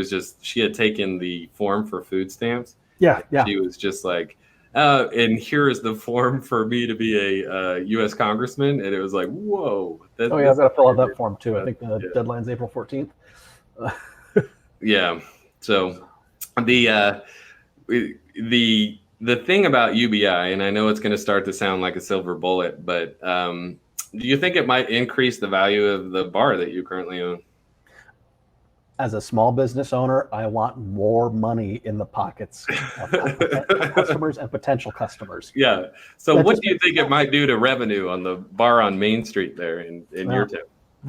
Speaker 3: had taken the form for food stamps.
Speaker 2: Yeah.
Speaker 3: She was just like, and here is the form for me to be a U.S. congressman, and it was like, whoa.
Speaker 2: I've got to fill out that form too. I think the deadline's April 14th.
Speaker 3: Yeah. So the thing about UBI, and I know it's going to start to sound like a silver bullet, but do you think it might increase the value of the bar that you currently own?
Speaker 2: As a small business owner, I want more money in the pockets of customers and potential customers.
Speaker 3: Yeah. So what do you think it might do to revenue on the bar on Main Street there in your town?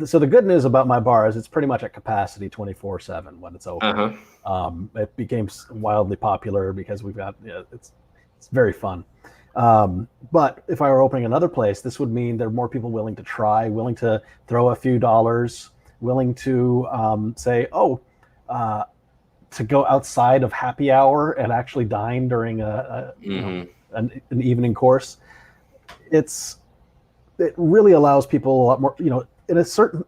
Speaker 2: So the good news about my bar is it's pretty much at capacity 24/7 when it's open. It became wildly popular because we've got, it's very fun. But if I were opening another place, this would mean there are more people willing to try, willing to throw a few dollars, willing to say, to go outside of happy hour and actually dine during an evening course. It really allows people a lot more, in a certain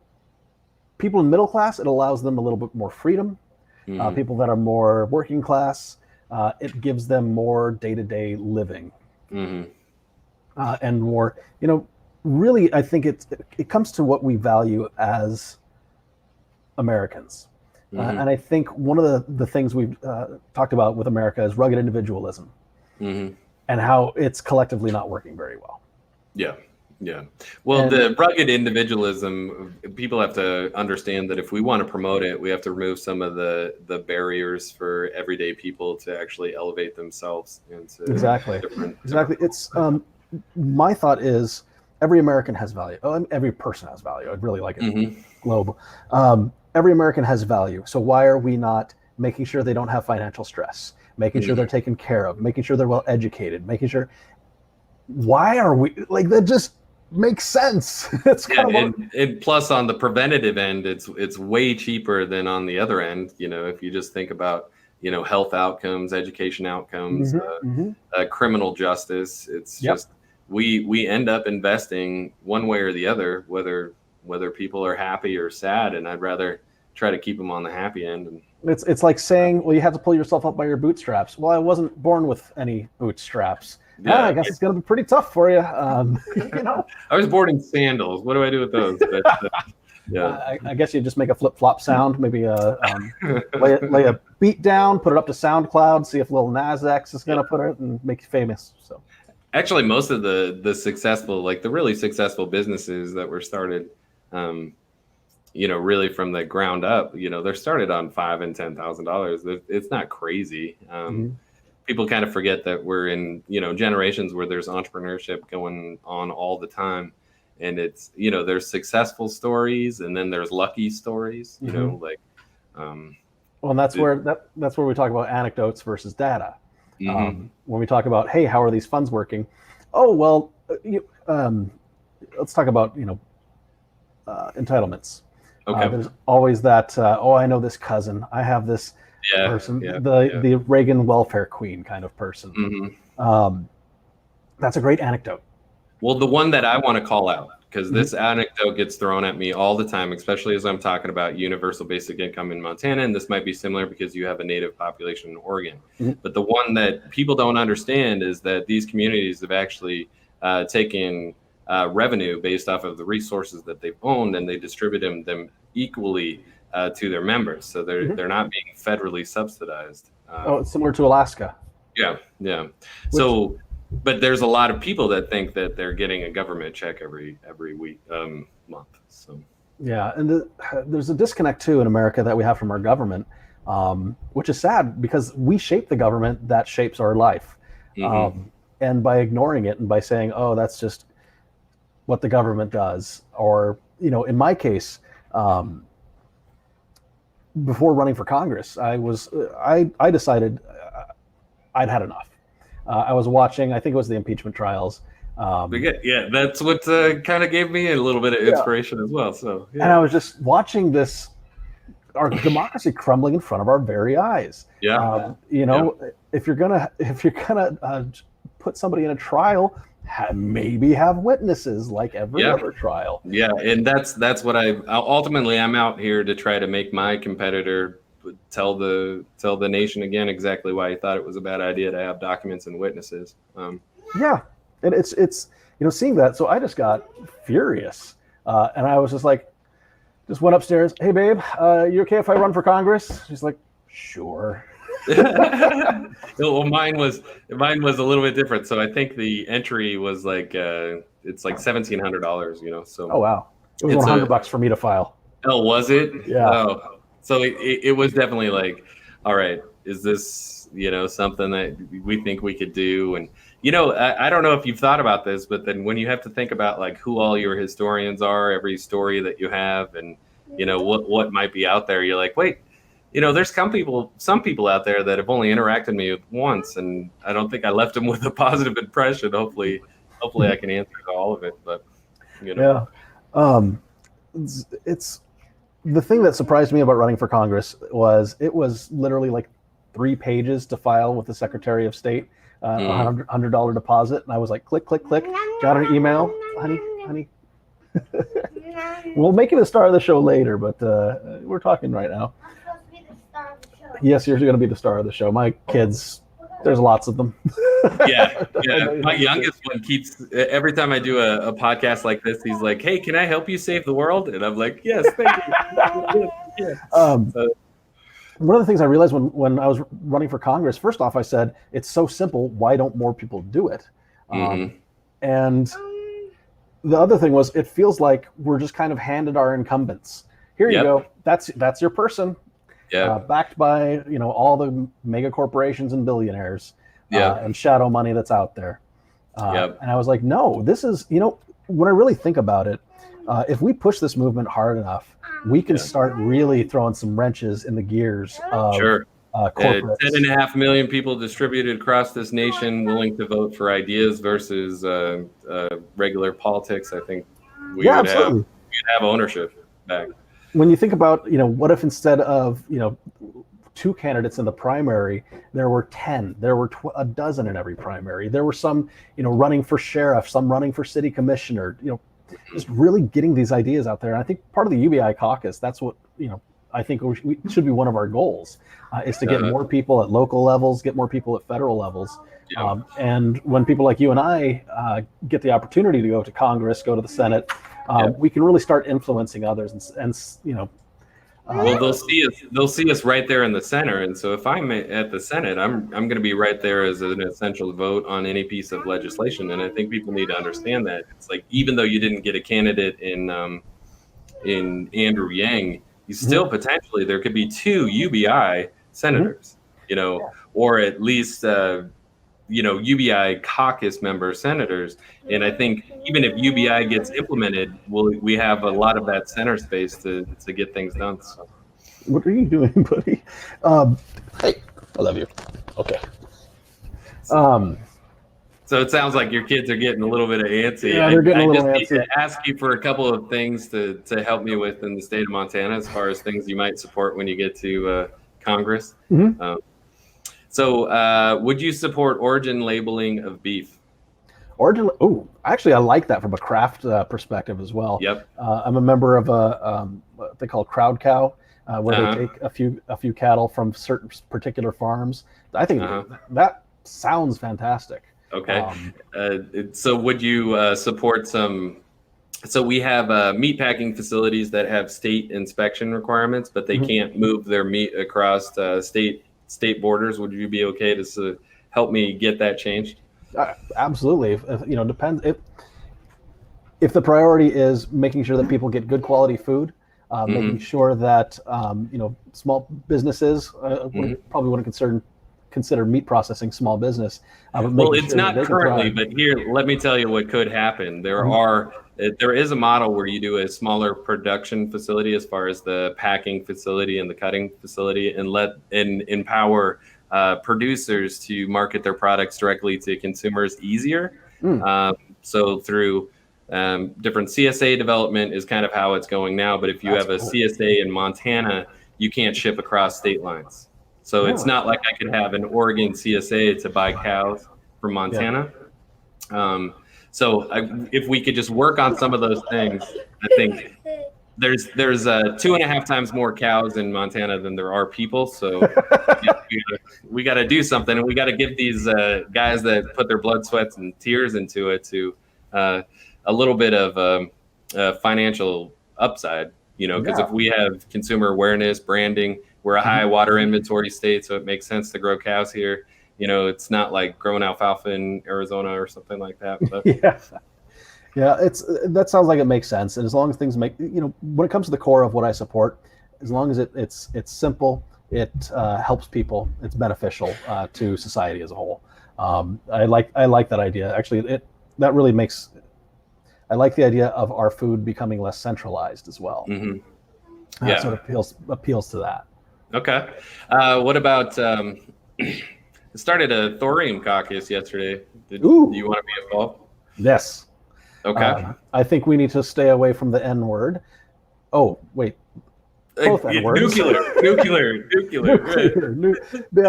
Speaker 2: people in middle class, it allows them a little bit more freedom. People that are more working class, it gives them more day-to-day living. And more, really, I think it comes to what we value as Americans. And I think one of the things we've talked about with America is rugged individualism and how it's collectively not working very well.
Speaker 3: Yeah. Well, the rugged individualism, people have to understand that if we want to promote it, we have to remove some of the barriers for everyday people to actually elevate themselves into
Speaker 2: Exactly. It's my thought is every American has value. Every person has value. I'd really like it globe. Every American has value. So why are we not making sure they don't have financial stress, making sure they're taken care of, making sure they're well educated, making sure, why are we like, that just makes sense. It's kind of
Speaker 3: and plus on the preventative end, it's way cheaper than on the other end. If you just think about, health outcomes, education outcomes, criminal justice, it's just, we end up investing one way or the other, whether people are happy or sad, and I'd rather try to keep them on the happy end. And
Speaker 2: it's like saying, well, you have to pull yourself up by your bootstraps. Well, I wasn't born with any bootstraps. I guess it's going to be pretty tough for you.
Speaker 3: I was born in sandals. What do I do with those?
Speaker 2: I guess you just make a flip-flop sound, maybe lay a beat down, put it up to SoundCloud, see if Lil Nas X is going to put it and make you famous. So
Speaker 3: actually, most of the successful, like the really successful businesses that were started, really from the ground up, they're started on $5,000 and $10,000. It's not crazy. People kind of forget that we're in, generations where there's entrepreneurship going on all the time. And it's, there's successful stories and then there's lucky stories, well,
Speaker 2: and that's where we talk about anecdotes versus data. When we talk about, hey, how are these funds working? Oh, well, let's talk about, entitlements. Okay. There's always that, I know this cousin. I have this person, the Reagan welfare queen kind of person. That's a great anecdote.
Speaker 3: Well, the one that I want to call out, because this anecdote gets thrown at me all the time, especially as I'm talking about universal basic income in Montana, and this might be similar because you have a native population in Oregon. But the one that people don't understand is that these communities have actually taken revenue based off of the resources that they've owned, and they distribute them equally to their members. So they're not being federally subsidized.
Speaker 2: It's similar to Alaska.
Speaker 3: Yeah. So, but there's a lot of people that think that they're getting a government check every week, month. So
Speaker 2: yeah, and there's a disconnect too in America that we have from our government, which is sad because we shape the government that shapes our life. And by ignoring it and by saying, oh, that's just what the government does, or in my case, before running for Congress, I decided I'd had enough. I was watching, I think it was the impeachment trials,
Speaker 3: Yeah, that's what kind of gave me a little bit of inspiration as well. So,
Speaker 2: and I was just watching our democracy crumbling in front of our very eyes. If you're gonna put somebody in a trial, maybe have witnesses like every other trial.
Speaker 3: Yeah, and that's what ultimately I'm out here to try to make my competitor tell the nation again exactly why he thought it was a bad idea to have documents and witnesses.
Speaker 2: And it's seeing that, so I just got furious, and I was just like, just went upstairs. Hey babe, you okay if I run for Congress? She's like, sure.
Speaker 3: Well, mine was a little bit different. So I think the entry was like it's like $1,700. So
Speaker 2: oh wow, it was $100 for me to file.
Speaker 3: Oh, was it?
Speaker 2: Yeah.
Speaker 3: Oh, so it was definitely like, all right, is this something that we think we could do? And I don't know if you've thought about this, but then when you have to think about like who all your historians are, every story that you have, and what might be out there, you're like, wait. There's some people out there that have only interacted with me once, and I don't think I left them with a positive impression. Hopefully I can answer to all of it. But
Speaker 2: yeah, it's the thing that surprised me about running for Congress was it was literally like 3 pages to file with the Secretary of State, $100 deposit, and I was like, click, click, click, got an email, honey. We'll make it a star of the show later, but we're talking right now. Yes, you're going to be the star of the show. My kids, there's lots of them.
Speaker 3: Yeah. My youngest one keeps, every time I do a podcast like this, he's like, hey, can I help you save the world? And I'm like, yes, thank you.
Speaker 2: One of the things I realized when I was running for Congress, first off, I said, it's so simple. Why don't more people do it? And the other thing was, it feels like we're just kind of handed our incumbents. Here you go. That's your person. Backed by all the mega corporations and billionaires and shadow money that's out there. And I was like, no, this is when I really think about it, if we push this movement hard enough, we can start really throwing some wrenches in the gears of corporates.
Speaker 3: 10.5 million people distributed across this nation willing to vote for ideas versus regular politics. I think we would have ownership back.
Speaker 2: When you think about, what if instead of, 2 candidates in the primary, there were 10, there were a dozen in every primary. There were some, running for sheriff, some running for city commissioner, just really getting these ideas out there. And I think part of the UBI caucus, that's what, I think we should be one of our goals, is to get more people at local levels, get more people at federal levels. And when people like you and I get the opportunity to go to Congress, go to the Senate, we can really start influencing others, and
Speaker 3: well, they'll see us right there in the center. And so if I'm at the Senate, I'm going to be right there as an essential vote on any piece of legislation. And I think people need to understand that it's like, even though you didn't get a candidate in Andrew Yang, you still potentially, there could be 2 UBI senators, or at least UBI caucus member senators. And I think even if UBI gets implemented, we have a lot of that center space to get things done. So.
Speaker 2: What are you doing, buddy? Hey, I love you. Okay.
Speaker 3: So it sounds like your kids are getting a little bit of antsy.
Speaker 2: Yeah, they're getting a little
Speaker 3: antsy. I
Speaker 2: antsy.
Speaker 3: just need to ask you for a couple of things to help me with in the state of Montana, as far as things you might support when you get to Congress. So would you support origin labeling of beef?
Speaker 2: Origin? Oh, actually, I like that from a craft perspective as well.
Speaker 3: Yep.
Speaker 2: I'm a member of what they call Crowd Cow, where they take a few cattle from certain particular farms. I think that sounds fantastic.
Speaker 3: Okay. So would you support some? So we have meatpacking facilities that have state inspection requirements, but they can't move their meat across state borders. Would you be okay to help me get that changed?
Speaker 2: Absolutely. Depends if the priority is making sure that people get good quality food, making sure that small businesses probably wouldn't consider meat processing small business.
Speaker 3: Well, it's not currently, but here, let me tell you what could happen. There is a model where you do a smaller production facility as far as the packing facility and the cutting facility, and empower producers to market their products directly to consumers easier. So through different CSA development is kind of how it's going now. But if you have a CSA in Montana, you can't ship across state lines. So it's not like I could have an Oregon CSA to buy cows from Montana. So if we could just work on some of those things, I think there's 2.5 times more cows in Montana than there are people. So we got to do something, and we got to give these guys that put their blood, sweats, and tears into it to a little bit of financial upside. Because if we have consumer awareness, branding, we're a high water inventory state, so it makes sense to grow cows here. It's not like growing alfalfa in Arizona or something like that. But.
Speaker 2: Yeah, that sounds like it makes sense. And as long as things make, when it comes to the core of what I support, as long as it's simple, it helps people, it's beneficial to society as a whole. I like that idea. Actually, that really makes. I like the idea of our food becoming less centralized as well.
Speaker 3: Yeah,
Speaker 2: so it appeals to that.
Speaker 3: Okay. What about? I started a thorium caucus yesterday. Do you want to be involved?
Speaker 2: Yes.
Speaker 3: Okay.
Speaker 2: I think we need to stay away from the N word. Oh, wait. Both N words.
Speaker 3: Nuclear.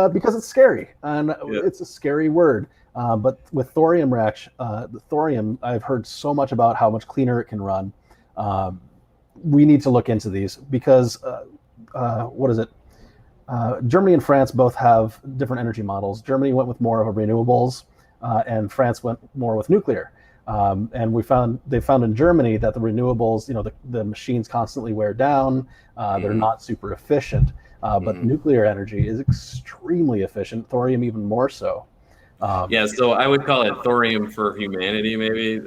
Speaker 2: Because it's scary, and it's a scary word. But with thorium, the thorium, I've heard so much about how much cleaner it can run. We need to look into these because, what is it? Germany and France both have different energy models. Germany went with more of a renewables, and France went more with nuclear. And they found in Germany that the renewables, the machines constantly wear down. They're not super efficient, but nuclear energy is extremely efficient. Thorium even more so.
Speaker 3: So I would call it thorium for humanity, maybe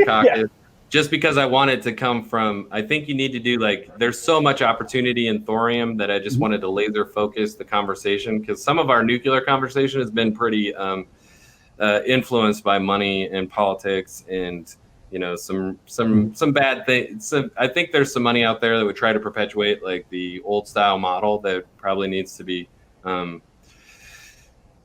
Speaker 3: caucus. Just because I want it to come from, I think you need to do there's so much opportunity in thorium that I just wanted to laser focus the conversation, because some of our nuclear conversation has been pretty influenced by money and politics and some bad things. So I think there's some money out there that would try to perpetuate the old style model that probably needs to be not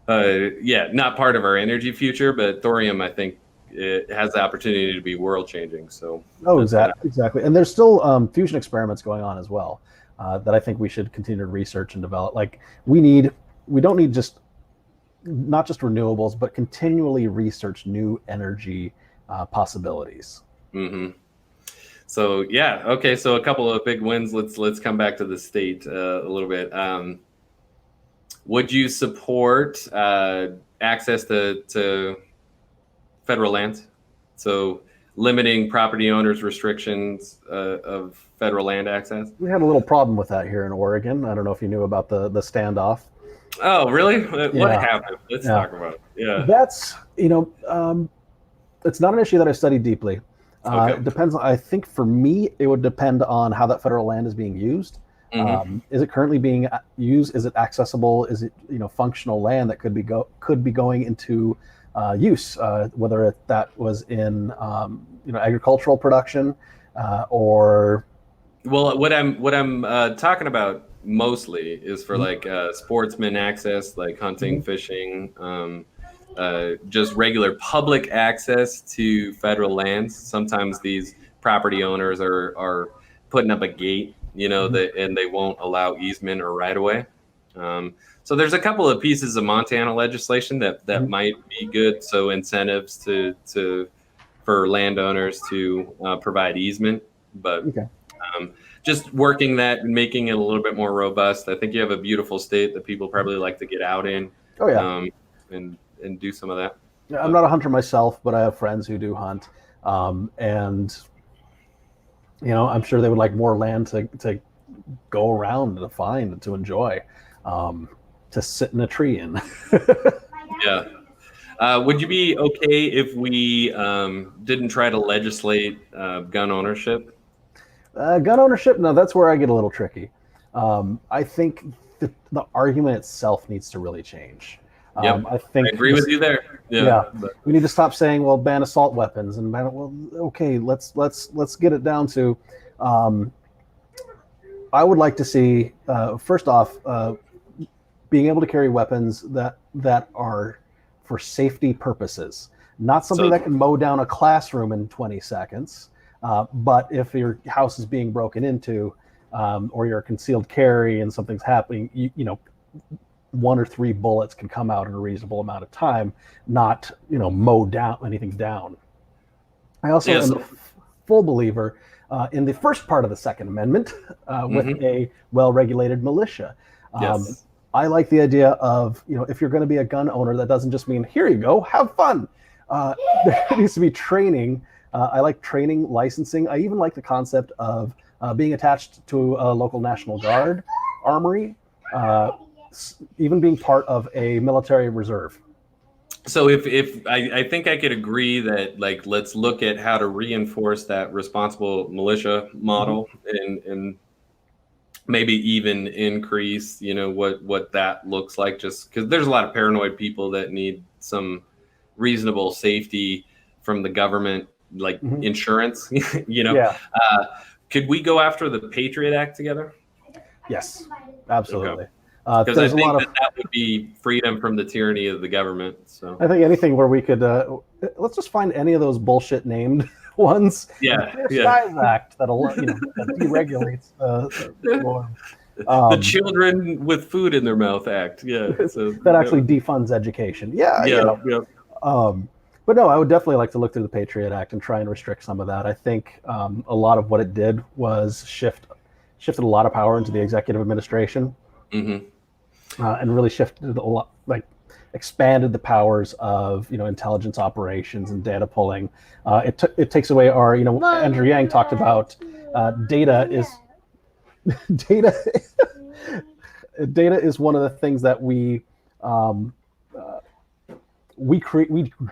Speaker 3: part of our energy future. But thorium, I think, it has the opportunity to be world changing. So
Speaker 2: exactly. And there's still fusion experiments going on as well that I think we should continue to research and develop. We don't need not just renewables, but continually research new energy possibilities.
Speaker 3: So okay. So a couple of big wins. Let's come back to the state a little bit. Would you support access to federal lands? So limiting property owners' restrictions of federal land access?
Speaker 2: We had a little problem with that here in Oregon. I don't know if you knew about the standoff.
Speaker 3: Oh, really? What happened? Let's talk about it. Yeah.
Speaker 2: That's, it's not an issue that I studied deeply. It depends. I think for me, it would depend on how that federal land is being used. Is it currently being used? Is it accessible? Is it, functional land that could be going into use, whether that was in agricultural production or.
Speaker 3: Well, what I'm talking about mostly is for sportsman access, like hunting, fishing, just regular public access to federal lands. Sometimes these property owners are putting up a gate, and they won't allow easement or right of way. So there's a couple of pieces of Montana legislation that might be good. So incentives for landowners to provide easement, but just working that and making it a little bit more robust. I think you have a beautiful state that people probably like to get out in. And do some of that.
Speaker 2: Yeah, I'm not a hunter myself, but I have friends who do hunt, and I'm sure they would like more land to go around and to find and to enjoy. To sit in a tree in.
Speaker 3: Would you be okay if we didn't try to legislate gun ownership?
Speaker 2: Gun ownership? No, that's where I get a little tricky. I think the argument itself needs to really change. I agree with you there. We need to stop saying, "Well, ban assault weapons," and let's get it down to. I would like to see first off. Being able to carry weapons that are for safety purposes, Not something that can mow down a classroom in 20 seconds. But if your house is being broken into, or you're a concealed carry and something's happening, you know, 1 or 3 bullets can come out in a reasonable amount of time, not, you know, mow down anything down. I also am a full believer in the first part of the Second Amendment with a well-regulated militia. I like the idea of, you know, if you're going to be a gun owner, that doesn't just mean, here you go, have fun. There needs to be training. I like training, licensing. I even like the concept of being attached to a local National Guard armory, even being part of a military reserve.
Speaker 3: So if I think I could agree that, like, let's look at how to reinforce that responsible militia model and maybe even increase, you know, what that looks like, just because there's a lot of paranoid people that need some reasonable safety from the government, like insurance, you know. Could we go after the Patriot Act together?
Speaker 2: Yes, absolutely.
Speaker 3: Because I think that would be freedom from the tyranny of the government. So
Speaker 2: I think anything where we could, let's just find any of those bullshit named ones. Skies Act that'll, you know, that deregulates
Speaker 3: the Children with Food in Their Mouth Act.
Speaker 2: That actually defunds education. But no, I would definitely like to look through the Patriot Act and try and restrict some of that. I think a lot of what it did was shifted a lot of power into the executive administration, and really shifted a lot, like expanded the powers of, you know, intelligence operations and data pulling. It takes away our, you know, Andrew Yang talked about data is one of the things that we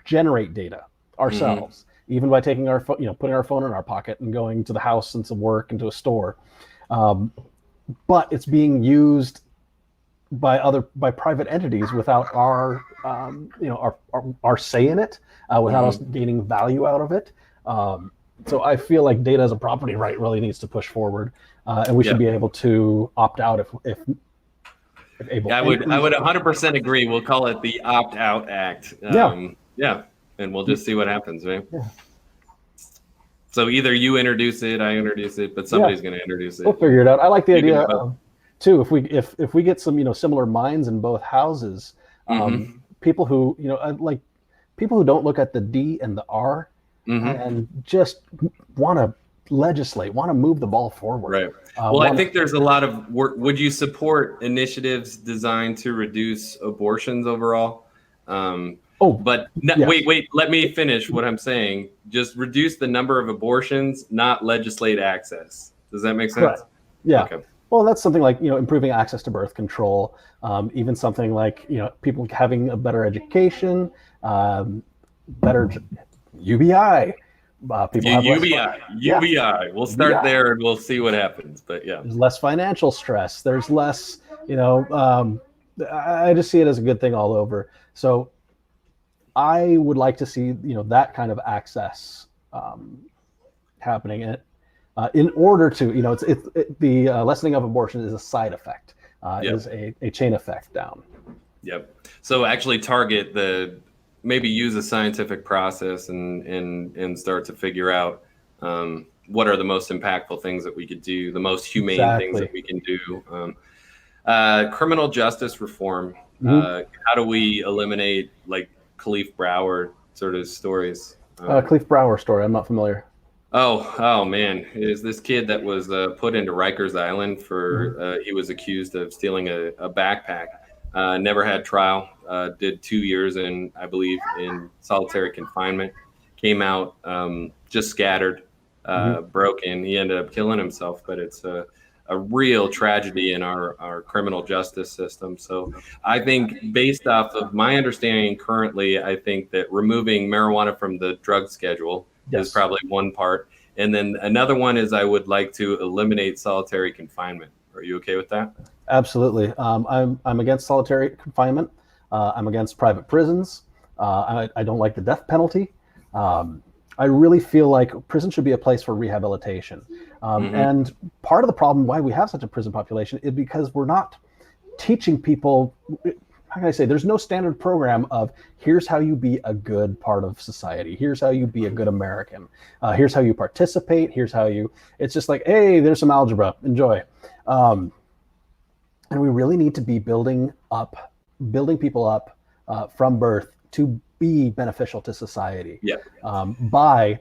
Speaker 2: generate data ourselves, even by taking our phone, you know, putting our phone in our pocket and going to the house and to work and to a store. But it's being used by private entities without our, you know, our say in it, without us gaining value out of it. So I feel like data as a property right really needs to push forward, and we should be able to opt out if able.
Speaker 3: I would 100% agree. We'll call it the Opt-Out Act. And we'll just see what happens, right? So either you introduce it, I introduce it, but somebody's going to introduce it.
Speaker 2: We'll figure it out. I like the idea too. If we get some, you know, similar minds in both houses, people who, you know, like people who don't look at the D and the R and just want to legislate, want to move the ball forward.
Speaker 3: Right. Well, I think there's a lot of work. Would you support initiatives designed to reduce abortions overall? Wait, let me finish what I'm saying. Just reduce the number of abortions, not legislate access. Does that make sense?
Speaker 2: Correct. Yeah. Okay. Well, that's something like, you know, improving access to birth control, even something like, you know, people having a better education, better UBI.
Speaker 3: People have UBI. We'll start there and we'll see what happens. But
Speaker 2: there's less financial stress. There's less, you know, I just see it as a good thing all over. So I would like to see, you know, that kind of access happening in order to, you know, the lessening of abortion is a side effect, is a chain effect down.
Speaker 3: So actually target maybe use a scientific process and start to figure out what are the most impactful things that we could do, the most humane things that we can do. Criminal justice reform. How do we eliminate, like, Khalif Broward sort of stories?
Speaker 2: Khalif Broward story, I'm not familiar.
Speaker 3: Oh man, is this kid that was put into Rikers Island for he was accused of stealing a backpack. Never had trial. Did 2 years I believe in solitary confinement. Came out just scattered, broken. He ended up killing himself, but it's a real tragedy in our criminal justice system. So I think, based off of my understanding currently, I think that removing marijuana from the drug schedule is probably one part. And then another one is I would like to eliminate solitary confinement. Are you okay with that?
Speaker 2: Absolutely. I'm against solitary confinement. I'm against private prisons. I don't like the death penalty. I really feel like prison should be a place for rehabilitation. And part of the problem why we have such a prison population is because we're not teaching people. how can I say, there's no standard program of here's how you be a good part of society. Here's how you be a good American. Here's how you participate. Here's how you, it's just like, hey, there's some algebra, enjoy. And we really need to be building people up from birth to be beneficial to society.
Speaker 3: Yeah.
Speaker 2: By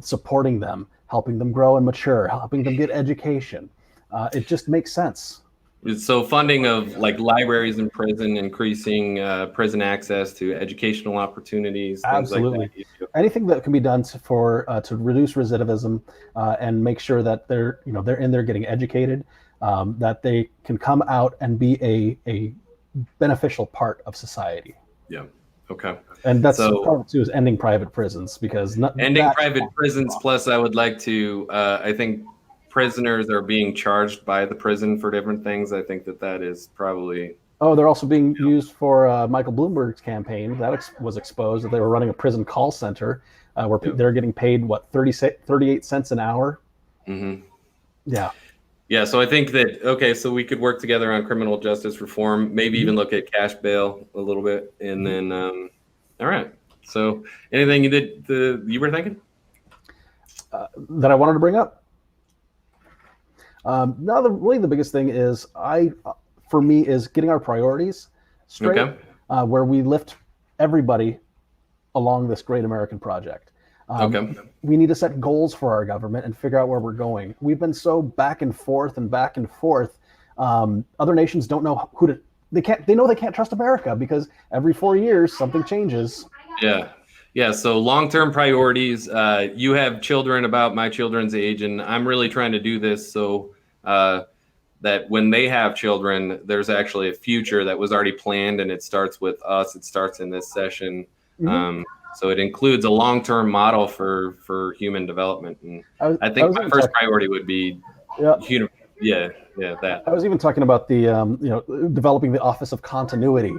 Speaker 2: supporting them, helping them grow and mature, helping them get education. It just makes sense.
Speaker 3: So funding of like libraries in prison, increasing prison access to educational opportunities, things
Speaker 2: Absolutely.
Speaker 3: like that.
Speaker 2: Anything that can be done to reduce recidivism and make sure that they're in there getting educated, that they can come out and be a beneficial part of society.
Speaker 3: Yeah. Okay.
Speaker 2: And that's
Speaker 3: So-
Speaker 2: part of it too, is ending private prisons, because
Speaker 3: Ending private prisons. Plus, I would like to, I think prisoners are being charged by the prison for different things. I think that is probably.
Speaker 2: Oh, they're also being used for Michael Bloomberg's campaign. That was exposed that they were running a prison call center where they're getting paid, 38 cents an hour?
Speaker 3: Mm-hmm.
Speaker 2: Yeah.
Speaker 3: Yeah, so I think that, okay, so we could work together on criminal justice reform, maybe even look at cash bail a little bit. And then, all right. So anything you were thinking?
Speaker 2: That I wanted to bring up? Now, really the biggest thing is, for me, is getting our priorities straight, where we lift everybody along this great American project. We need to set goals for our government and figure out where we're going. We've been so back and forth. Other nations don't know who to. They know they can't trust America because every 4 years something changes.
Speaker 3: Yeah. So long-term priorities. You have children about my children's age, and I'm really trying to do this so that when they have children, there's actually a future that was already planned, and it starts with us. It starts in this session. So it includes a long-term model for human development, and I think my first priority would be, that.
Speaker 2: I was even talking about the developing the Office of Continuity,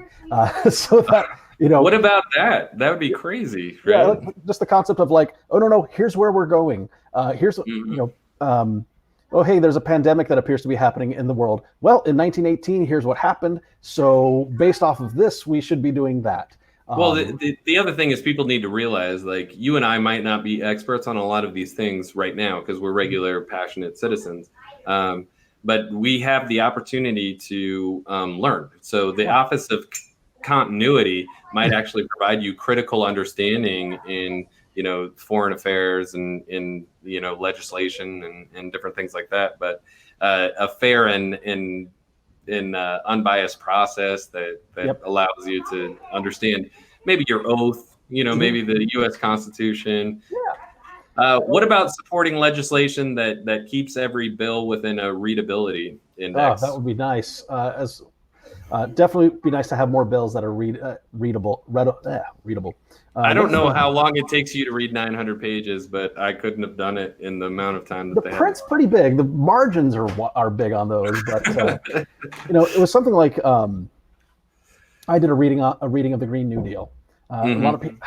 Speaker 2: so that
Speaker 3: What about that? That would be crazy, right?
Speaker 2: Yeah, just the concept of like, oh no, here's where we're going. Here's oh hey, there's a pandemic that appears to be happening in the world. Well, in 1918, here's what happened. So based off of this, we should be doing that.
Speaker 3: Well, the other thing is people need to realize, like, you and I might not be experts on a lot of these things right now because we're regular, passionate citizens. But we have the opportunity to learn. So the Office of Continuity might actually provide you critical understanding in, foreign affairs and in, legislation and different things like that. But a fair and unbiased process that allows you to understand maybe your oath, maybe the U.S. Constitution. What about supporting legislation that keeps every bill within a readability index?
Speaker 2: That would be nice. Definitely be nice to have more bills that are readable.
Speaker 3: I don't know how long it takes you to read 900 pages, but I couldn't have done it in the amount of time that
Speaker 2: the print's pretty big. The margins are big on those, but it was something like I did a reading of the Green New Deal. A lot of people,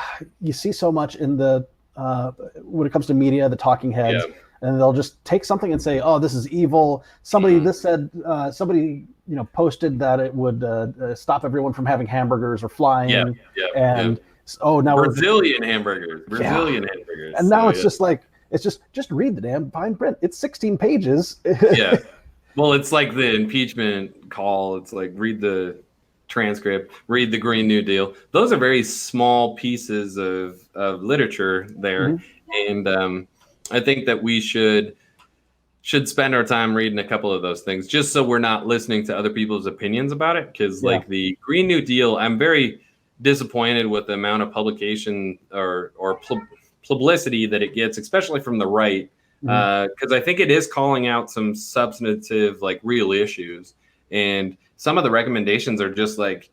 Speaker 2: you see so much in the when it comes to media, the talking heads, and they'll just take something and say, "Oh, this is evil." Somebody posted that it would stop everyone from having hamburgers or flying, oh, now
Speaker 3: Brazilian hamburgers, hamburgers,
Speaker 2: and now it's just like just read the damn fine print. It's 16 pages.
Speaker 3: Well, it's like the impeachment call. It's like read the transcript, read the Green New Deal. Those are very small pieces of literature there, and I think that we should spend our time reading a couple of those things just so we're not listening to other people's opinions about it. Because like the Green New Deal, I'm very disappointed with the amount of publication or publicity that it gets, especially from the right, because I think it is calling out some substantive, like, real issues, and some of the recommendations are just like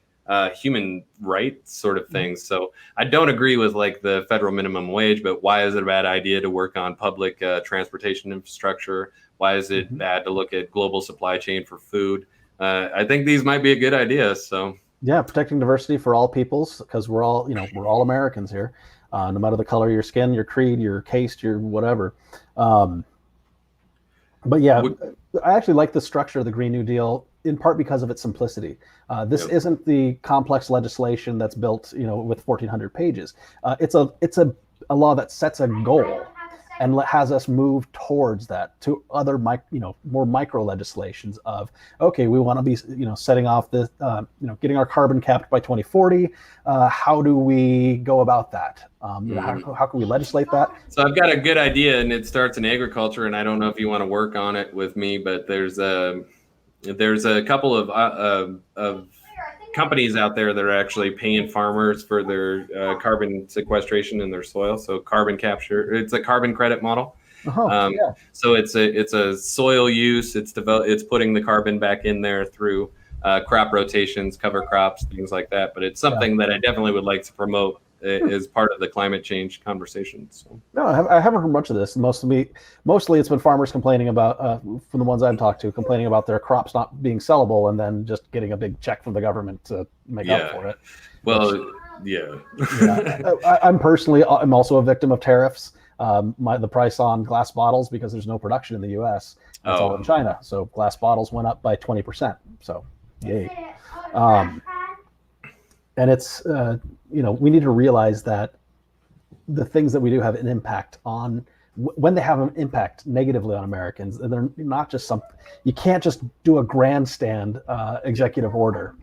Speaker 3: human rights sort of things. So I don't agree with like the federal minimum wage, but why is it a bad idea to work on public transportation infrastructure? Why is it bad to look at global supply chain for food? I think these might be a good idea. So
Speaker 2: yeah, protecting diversity for all peoples, because we're all Americans here, no matter the color of your skin, your creed, your caste, your whatever. But yeah, I actually like the structure of the Green New Deal. in part because of its simplicity. This isn't the complex legislation that's built, with 1,400 pages. It's a law that sets a goal and has us move towards that to other more micro legislations of, okay, we want to be setting off this, getting our carbon capped by 2040. How do we go about that? How can we legislate that?
Speaker 3: So I've got a good idea, and it starts in agriculture, and I don't know if you want to work on it with me, but there's a couple of companies out there that are actually paying farmers for their carbon sequestration in their soil. So carbon capture, it's a carbon credit model. So it's a soil use. It's putting the carbon back in there through crop rotations, cover crops, things like that. But it's something that I definitely would like to promote as part of the climate change conversation. So.
Speaker 2: No, I haven't heard much of this. Mostly it's been farmers complaining about, from the ones I've talked to, complaining about their crops not being sellable and then just getting a big check from the government to make up for it.
Speaker 3: Well,
Speaker 2: I'm also a victim of tariffs. The price on glass bottles, because there's no production in the U.S. It's all in China. So glass bottles went up by 20%. So, yay. And it's, we need to realize that the things that we do have an impact on, when they have an impact negatively on Americans, and they're not just you can't just do a grandstand executive order.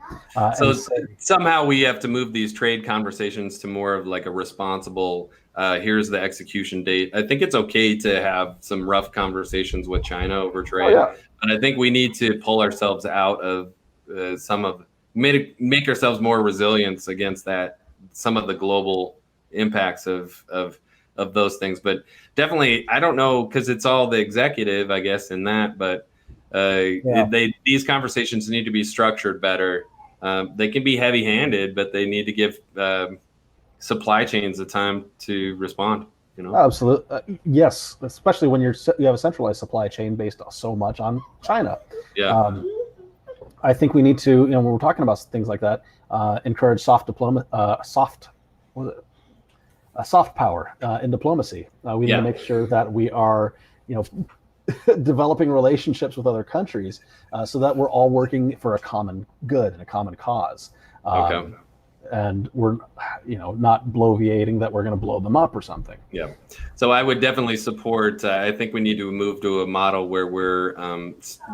Speaker 3: So somehow we have to move these trade conversations to more of like a responsible, here's the execution date. I think it's okay to have some rough conversations with China over trade, but I think we need to pull ourselves out of make ourselves more resilient against some of the global impacts of those things. But definitely, I don't know, because it's all the executive, I guess, in that. But these conversations need to be structured better. They can be heavy-handed, but they need to give supply chains the time to respond.
Speaker 2: Absolutely, yes. Especially when you have a centralized supply chain based so much on China. I think we need to, when we're talking about things like that, encourage soft power in diplomacy. We need to make sure that we are, developing relationships with other countries so that we're all working for a common good and a common cause. And we're, not bloviating that we're going to blow them up or something.
Speaker 3: Yeah. So I would definitely support, I think we need to move to a model where we're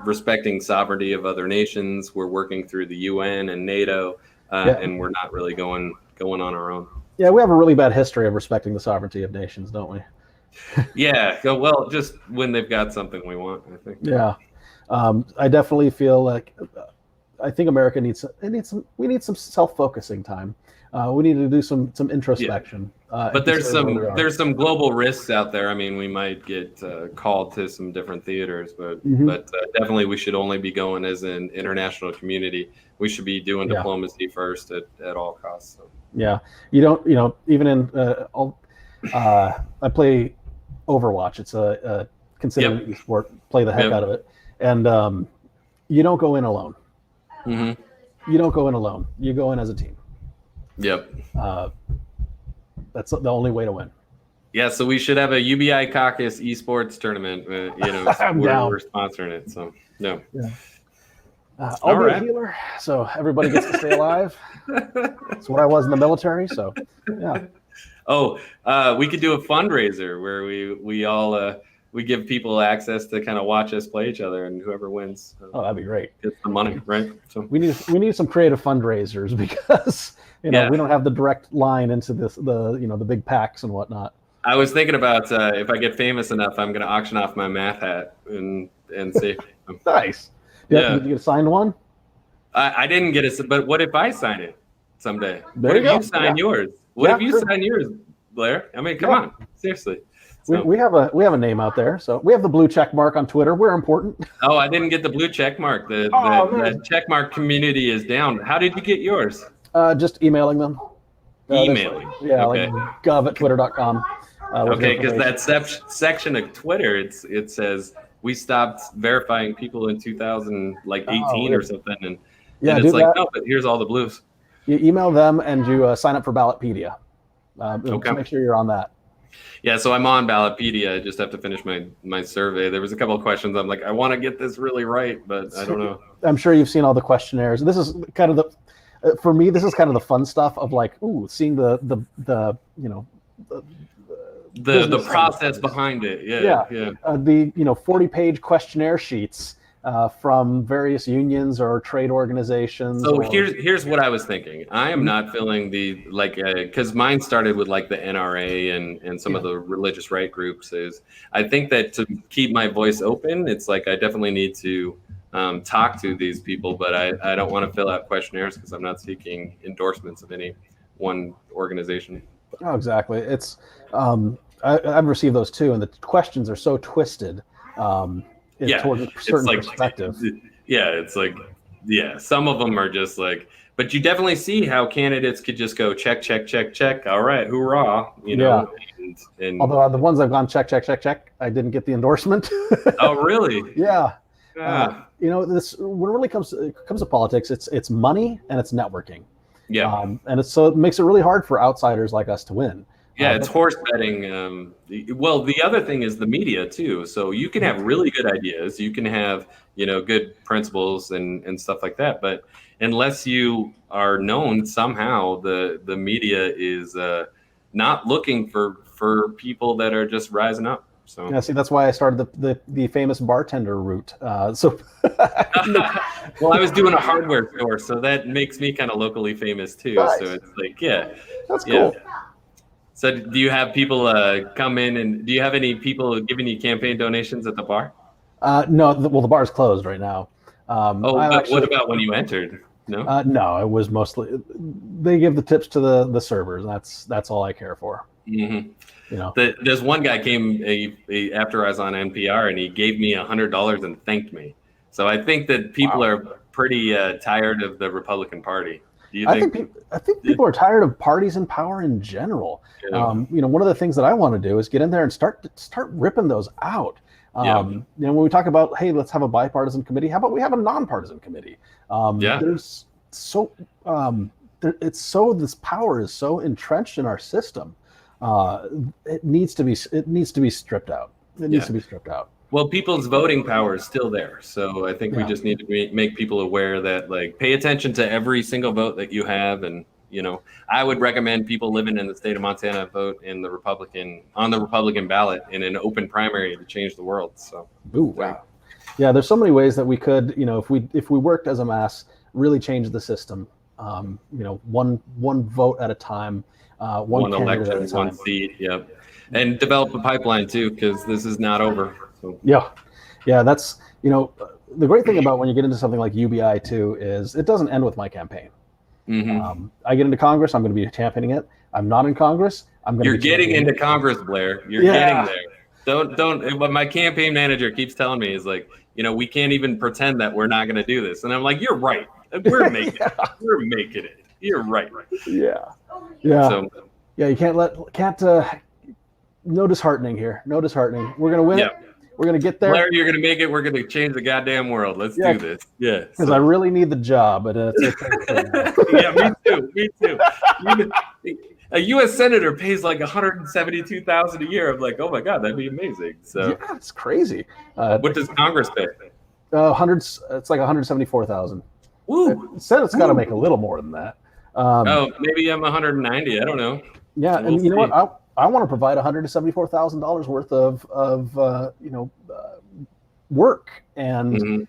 Speaker 3: respecting sovereignty of other nations. We're working through the UN and NATO, and we're not really going on our own.
Speaker 2: Yeah, we have a really bad history of respecting the sovereignty of nations, don't we?
Speaker 3: Well, just when they've got something we want, I think.
Speaker 2: Yeah. I definitely feel like I think America we need some self-focusing time. We need to do some introspection.
Speaker 3: But there's some global risks out there. I mean, we might get called to some different theaters, but definitely we should only be going as an international community. We should be doing diplomacy first at all costs. So.
Speaker 2: Yeah, you don't. Even in I play Overwatch. It's a considered an esport. Play the heck out of it, and you don't go in alone. Mm-hmm. You don't go in alone. You go in as a team.
Speaker 3: Yep.
Speaker 2: That's the only way to win.
Speaker 3: Yeah, so we should have a UBI Caucus esports tournament. We're sponsoring it. So no.
Speaker 2: Yeah. I'll be a healer, so everybody gets to stay alive. That's what I was in the military. So yeah.
Speaker 3: We could do a fundraiser where we all we give people access to kind of watch us play each other, and whoever wins,
Speaker 2: that'd be great.
Speaker 3: Gets the money, right? So
Speaker 2: we need some creative fundraisers because we don't have the direct line into the big PACs and whatnot.
Speaker 3: I was thinking about if I get famous enough, I'm going to auction off my math hat and see.
Speaker 2: Nice. Yeah. Did you get a signed one?
Speaker 3: I didn't get it, but what if I sign it someday?
Speaker 2: What if
Speaker 3: you sign yours? What if you sign yours, Blair? I mean, come on, seriously. So,
Speaker 2: we have a name out there, so we have the blue check mark on Twitter. We're important.
Speaker 3: Oh, I didn't get the blue check mark. The check mark community is down. How did you get yours?
Speaker 2: Just emailing them.
Speaker 3: Emailing.
Speaker 2: Like gov@twitter.com.
Speaker 3: Okay, because that section of Twitter, it says we stopped verifying people in 2018 or something, and it's like, no, but here's all the blues.
Speaker 2: You email them and you sign up for Ballotpedia. To make sure you're on that.
Speaker 3: Yeah, so I'm on Ballotpedia. I just have to finish my survey. There was a couple of questions. I'm like, I want to get this really right, but I don't know.
Speaker 2: I'm sure you've seen all the questionnaires. This is kind of for me, this is kind of the fun stuff of like, ooh, seeing the you know,
Speaker 3: the process behind it. Yeah.
Speaker 2: The 40-page questionnaire sheets from various unions or trade organizations.
Speaker 3: So here's what I was thinking. I am not filling the because mine started with like the NRA and some of the religious right groups. I think that to keep my voice open, it's like I definitely need to talk to these people, but I don't want to fill out questionnaires because I'm not seeking endorsements of any one organization.
Speaker 2: Oh, exactly. It's I've received those too, and the questions are so twisted. Towards a certain perspective.
Speaker 3: It's like, some of them are just like, but you definitely see how candidates could just go check, check, check, check. All right, hoorah, you know. And
Speaker 2: although the ones I've gone check, check, check, check, I didn't get the endorsement.
Speaker 3: Oh, really?
Speaker 2: Yeah. This when it really comes to politics, it's money and it's networking.
Speaker 3: Yeah.
Speaker 2: And it makes it really hard for outsiders like us to win.
Speaker 3: Yeah, it's horse betting. Well, the other thing is the media too. So you can have really good ideas, you can have good principles and stuff like that. But unless you are known somehow, the media is not looking for people that are just rising up. So
Speaker 2: yeah, see, that's why I started the famous bartender route. Well,
Speaker 3: I was doing a hardware store, so that makes me kind of locally famous too. Nice. So it's like,
Speaker 2: that's cool.
Speaker 3: So do you have people come in, and do you have any people giving you campaign donations at the bar?
Speaker 2: No, the bar's closed right now.
Speaker 3: What about when you entered? No?
Speaker 2: No, it was mostly, they give the tips to the servers. That's all I care for.
Speaker 3: Mm-hmm. There's one guy came after I was on NPR, and he gave me $100 and thanked me. So I think that people are pretty tired of the Republican Party. Do you think?
Speaker 2: I think people are tired of parties in power in general. Yeah. One of the things that I want to do is get in there and start ripping those out. When we talk about, hey, let's have a bipartisan committee, how about we have a nonpartisan committee? There's so this power is so entrenched in our system. It needs to be stripped out. It needs to be stripped out.
Speaker 3: Well, people's voting power is still there. So I think we just need to make people aware that, like, pay attention to every single vote that you have. And, I would recommend people living in the state of Montana vote on the Republican ballot in an open primary to change the world. So,
Speaker 2: ooh, wow. Yeah, there's so many ways that we could, if we worked as a mass, really change the system. One vote at a time, one
Speaker 3: election,
Speaker 2: at a time.
Speaker 3: one seat. Yep. And develop a pipeline too, because this is not over. So.
Speaker 2: Yeah. That's the great thing about when you get into something like UBI too is it doesn't end with my campaign.
Speaker 3: Mm-hmm.
Speaker 2: I get into Congress, I'm going to be championing it. I'm not in Congress, I'm going to.
Speaker 3: You're getting into Congress, Blair. You're getting there. Don't. What my campaign manager keeps telling me is like, we can't even pretend that we're not going to do this, and I'm like, you're right. We're making it. We're making it. You're right.
Speaker 2: Yeah.
Speaker 3: So,
Speaker 2: you can't. No disheartening here. No disheartening. We're gonna win.
Speaker 3: Yeah.
Speaker 2: We're gonna get there.
Speaker 3: Blair, you're gonna make it. We're gonna change the goddamn world. Let's do this. Yeah.
Speaker 2: Because I really need the job. But
Speaker 3: yeah, me too. Me too. A U.S. senator pays like $172,000 a year. I'm like, oh my god, that'd be amazing. So
Speaker 2: yeah, it's crazy.
Speaker 3: What does Congress pay?
Speaker 2: It's like $174,000.
Speaker 3: Woo!
Speaker 2: The Senate's got to make a little more than that.
Speaker 3: Maybe I'm 190. I don't know.
Speaker 2: Yeah, and you know what? I want to provide $174,000 worth of work and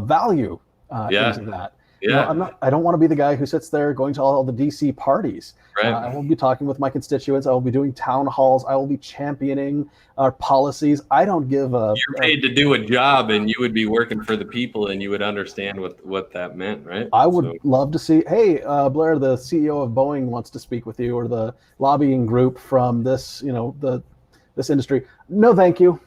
Speaker 2: value into that.
Speaker 3: Yeah.
Speaker 2: I don't want to be the guy who sits there going to all the DC parties.
Speaker 3: Right.
Speaker 2: I will be talking with my constituents. I will be doing town halls. I will be championing our policies. I don't give a.
Speaker 3: You're paid to do a job, and you would be working for the people, and you would understand what that meant, right?
Speaker 2: I would love to see. Hey, Blair, the CEO of Boeing wants to speak with you, or the lobbying group from this, this industry. No, thank you.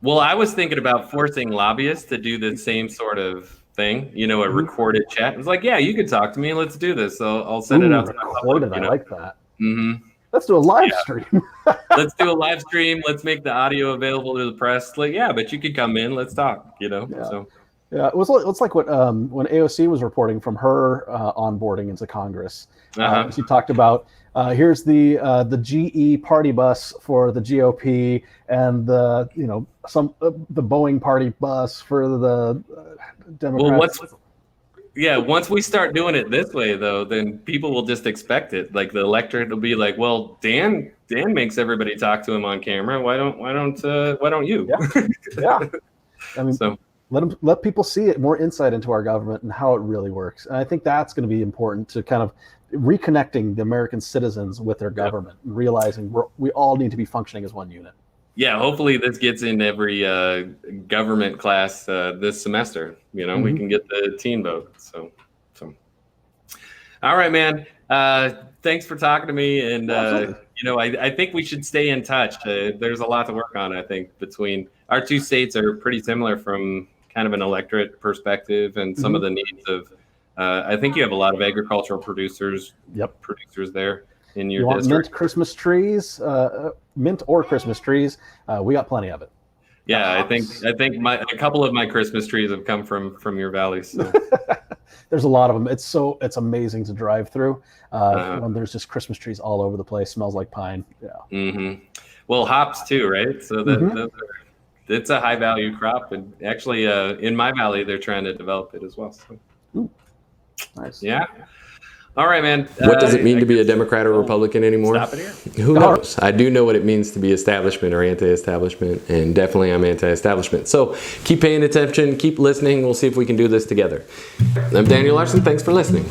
Speaker 3: Well, I was thinking about forcing lobbyists to do the same sort of thing, a recorded chat. It was like, yeah, you could talk to me. Let's do this. So I'll send it out to my public.
Speaker 2: I like that.
Speaker 3: Mm-hmm.
Speaker 2: Let's do a live stream.
Speaker 3: Let's do a live stream. Let's make the audio available to the press. Like, yeah, but you could come in. Let's talk. So.
Speaker 2: Yeah, it's like what when AOC was reporting from her onboarding into Congress. She talked about Here's the GE party bus for the GOP, and the the Boeing party bus for the Democrats.
Speaker 3: Well, once we start doing it this way, though, then people will just expect it. Like the electorate will be like, "Well, Dan makes everybody talk to him on camera. Why don't you?"
Speaker 2: Yeah. I mean,
Speaker 3: so
Speaker 2: let people see it, more insight into our government and how it really works. And I think that's going to be important to kind of reconnecting the American citizens with their government and realizing we all need to be functioning as one unit.
Speaker 3: Yeah, hopefully this gets in every government class this semester. You know, we can get the teen vote. So, all right, man. Thanks for talking to me. And, I think we should stay in touch. There's a lot to work on, I think, between our two states are pretty similar from kind of an electorate perspective and some of the needs of, I think you have a lot of agricultural producers there in your district.
Speaker 2: Mint Christmas trees, mint or Christmas trees, we got plenty of it.
Speaker 3: Yeah, I think a couple of my Christmas trees have come from your valley. So.
Speaker 2: There's a lot of them. It's amazing to drive through. When there's just Christmas trees all over the place. Smells like pine. Yeah.
Speaker 3: Mm-hmm. Well, hops too, right? So it's a high value crop, and actually, in my valley, they're trying to develop it as well. So.
Speaker 2: Ooh, nice.
Speaker 3: Yeah. All right, man.
Speaker 1: What does it mean to be a Democrat or Republican anymore?
Speaker 3: Stop it here.
Speaker 1: Who knows? I do know what it means to be establishment or anti-establishment, and definitely I'm anti-establishment. So keep paying attention, keep listening. We'll see if we can do this together. I'm Daniel Larson. Thanks for listening.